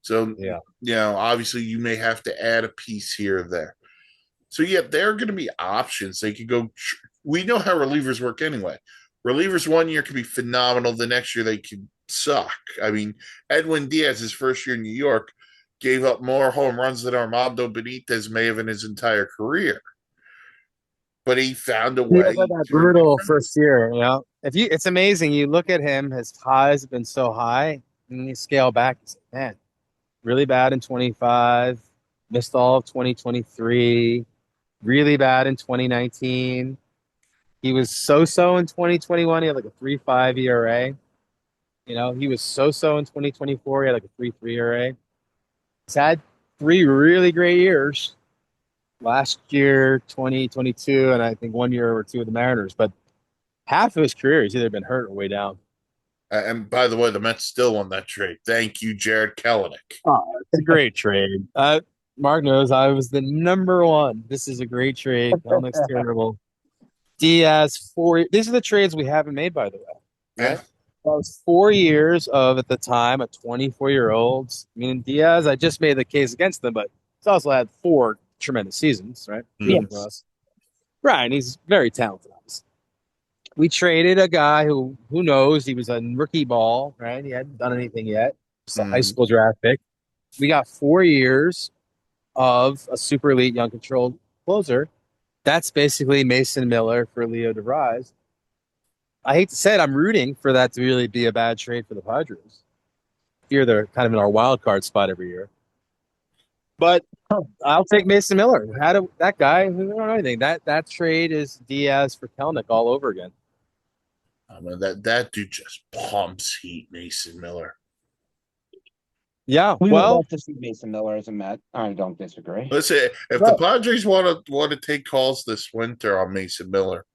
So, Yeah. obviously you may have to add a piece here or there. So, yeah, there are going to be options. They could go. We know how relievers work anyway. Relievers one year could be phenomenal. The next year they could suck. I mean, Edwin Diaz, his first year in New York, gave up more home runs than Armando Benitez may have in his entire career. But he found a He had way that to remain brutal relevant. first year, it's amazing. You look at him, his highs have been so high, and then you scale back, you say, man, really bad in 25, missed all of 2023, really bad in 2019. He was so-so in 2021. He had like a 3.5 ERA. He was so-so in 2024. He had like a 3.3 ERA. He's had three really great years. Last year, 2022, and I think 1 year or two with the Mariners. But half of his career, he's either been hurt or way down. And by the way, the Mets still won that trade. Thank you, Jared Kelenic. Oh, it's a great trade. Mark knows I was the number one. This is a great trade. Kelnick's terrible. Diaz, four. These are the trades we haven't made, by the way. Yeah. Right? That was 4 years of, at the time, a 24-year-old. I mean, Diaz, I just made the case against them, but he's also had four tremendous seasons, right? Yes. Right, and he's very talented, obviously. We traded a guy who knows, he was a rookie ball, right? He hadn't done anything yet. Just a high school draft pick. We got 4 years of a super elite young controlled closer. That's basically Mason Miller for Leo DeVries. I hate to say it, I'm rooting for that to really be a bad trade for the Padres. Here they're kind of in our wild card spot every year. But I'll take Mason Miller. That guy who don't know anything. That trade is Diaz for Kelnick all over again. I mean, that dude just pumps heat, Mason Miller. Yeah, We would well, love to see Mason Miller as a Met. I don't disagree. Listen, if the Padres want to take calls this winter on Mason Miller,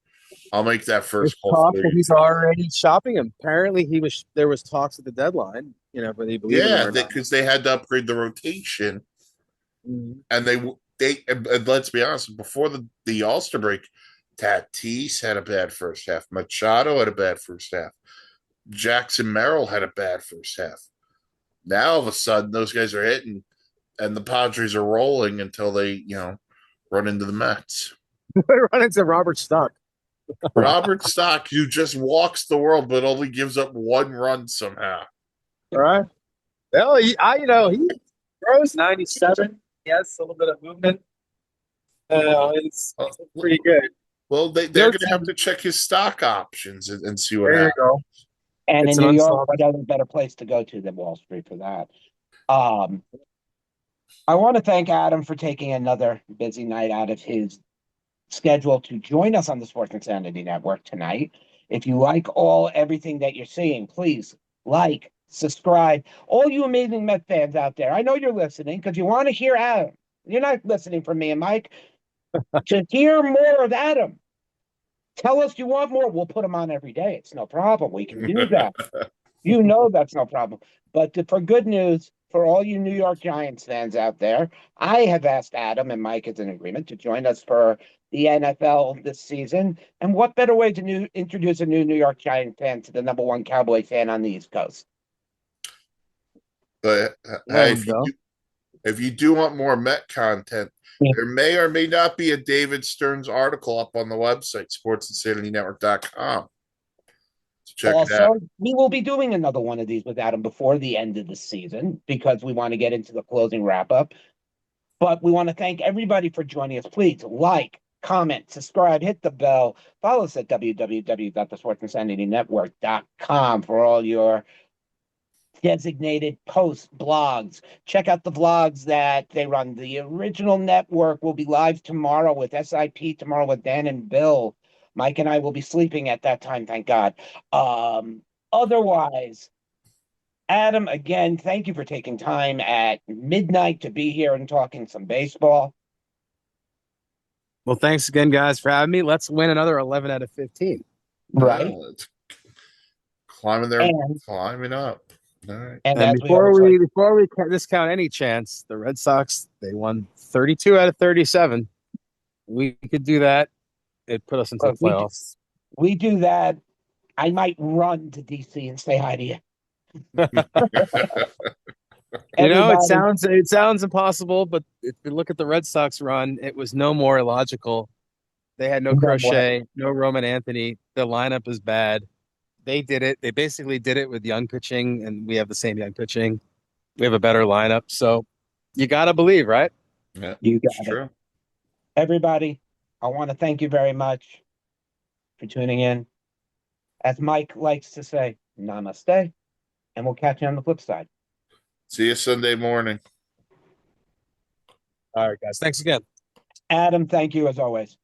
I'll make that it's first call talk for that you. he's already shopping him. Apparently, there was talks at the deadline. Whether you believe in him Yeah, or not. because they had to upgrade the rotation, Mhm. and and let's be honest, before the All-Star break, Tatis had a bad first half. Machado had a bad first half. Jackson Merrill had a bad first half. Now all of a sudden, those guys are hitting, and the Padres are rolling until they, run into the Mets. They run into Robert Stock. Robert Stock, who just walks the world but only gives up one run somehow. All right. Well, he throws 97. He has a little bit of movement. It's pretty good. Well, they're going to have to check his stock options and see what There you happens. go. And It's in an New York, unsolved- what other better place to go to than Wall Street for that? I want to thank Adam for taking another busy night out of his schedule to join us on the Sports Insanity Network tonight. If you like everything that you're seeing, please like, subscribe. All you amazing Met fans out there, I know you're listening because you want to hear Adam. You're not listening for me and Mike. To hear more of Adam, Tell us you want more. We'll put them on every day. It's no problem. We can do that. You know that's no problem. But for good news, for all you New York Giants fans out there, I have asked Adam, and Mike is in agreement, to join us for the NFL this season. And what better way to introduce a new New York Giant fan to the number one Cowboy fan on the East Coast? But There hey, we go. if you do want more Met content, Yeah. there may or may not be a David Stearns article up on the website, sportsinsanitynetwork.com. So check it out. Also, we will be doing another one of these with Adam before the end of the season because we want to get into the closing wrap up. But we want to thank everybody for joining us. Please like, comment, subscribe, hit the bell. Follow us at www.thesportsinsanitynetwork.com for all your designated posts, blogs. Check out the vlogs that they run. The original network will be live tomorrow with SIP, tomorrow with Dan and Bill. Mike and I will be sleeping at that time, thank God. Otherwise, Adam, again, thank you for taking time at midnight to be here and talking some baseball. Well, thanks again, guys, for having me. Let's win another 11 out of 15. Right. It's climbing there, And, climbing up. All right. and And as we always like, before we discount any chance, the Red Sox, they won 32 out of 37. We could do that. It put us into the playoffs. we do that, I might run to DC and say hi to you. You know, Everybody, it sounds impossible, but if you look at the Red Sox run, it was no more illogical. They had no then what? Crochet, no Roman Anthony. The lineup is bad. They did it. They basically did it with young pitching, and we have the same young pitching. We have a better lineup, so you gotta believe, right? Yeah, You it's got it. true. Everybody, I want to thank you very much for tuning in. As Mike likes to say, namaste, and we'll catch you on the flip side. See you Sunday morning. All right, guys. Thanks again. Adam, thank you as always.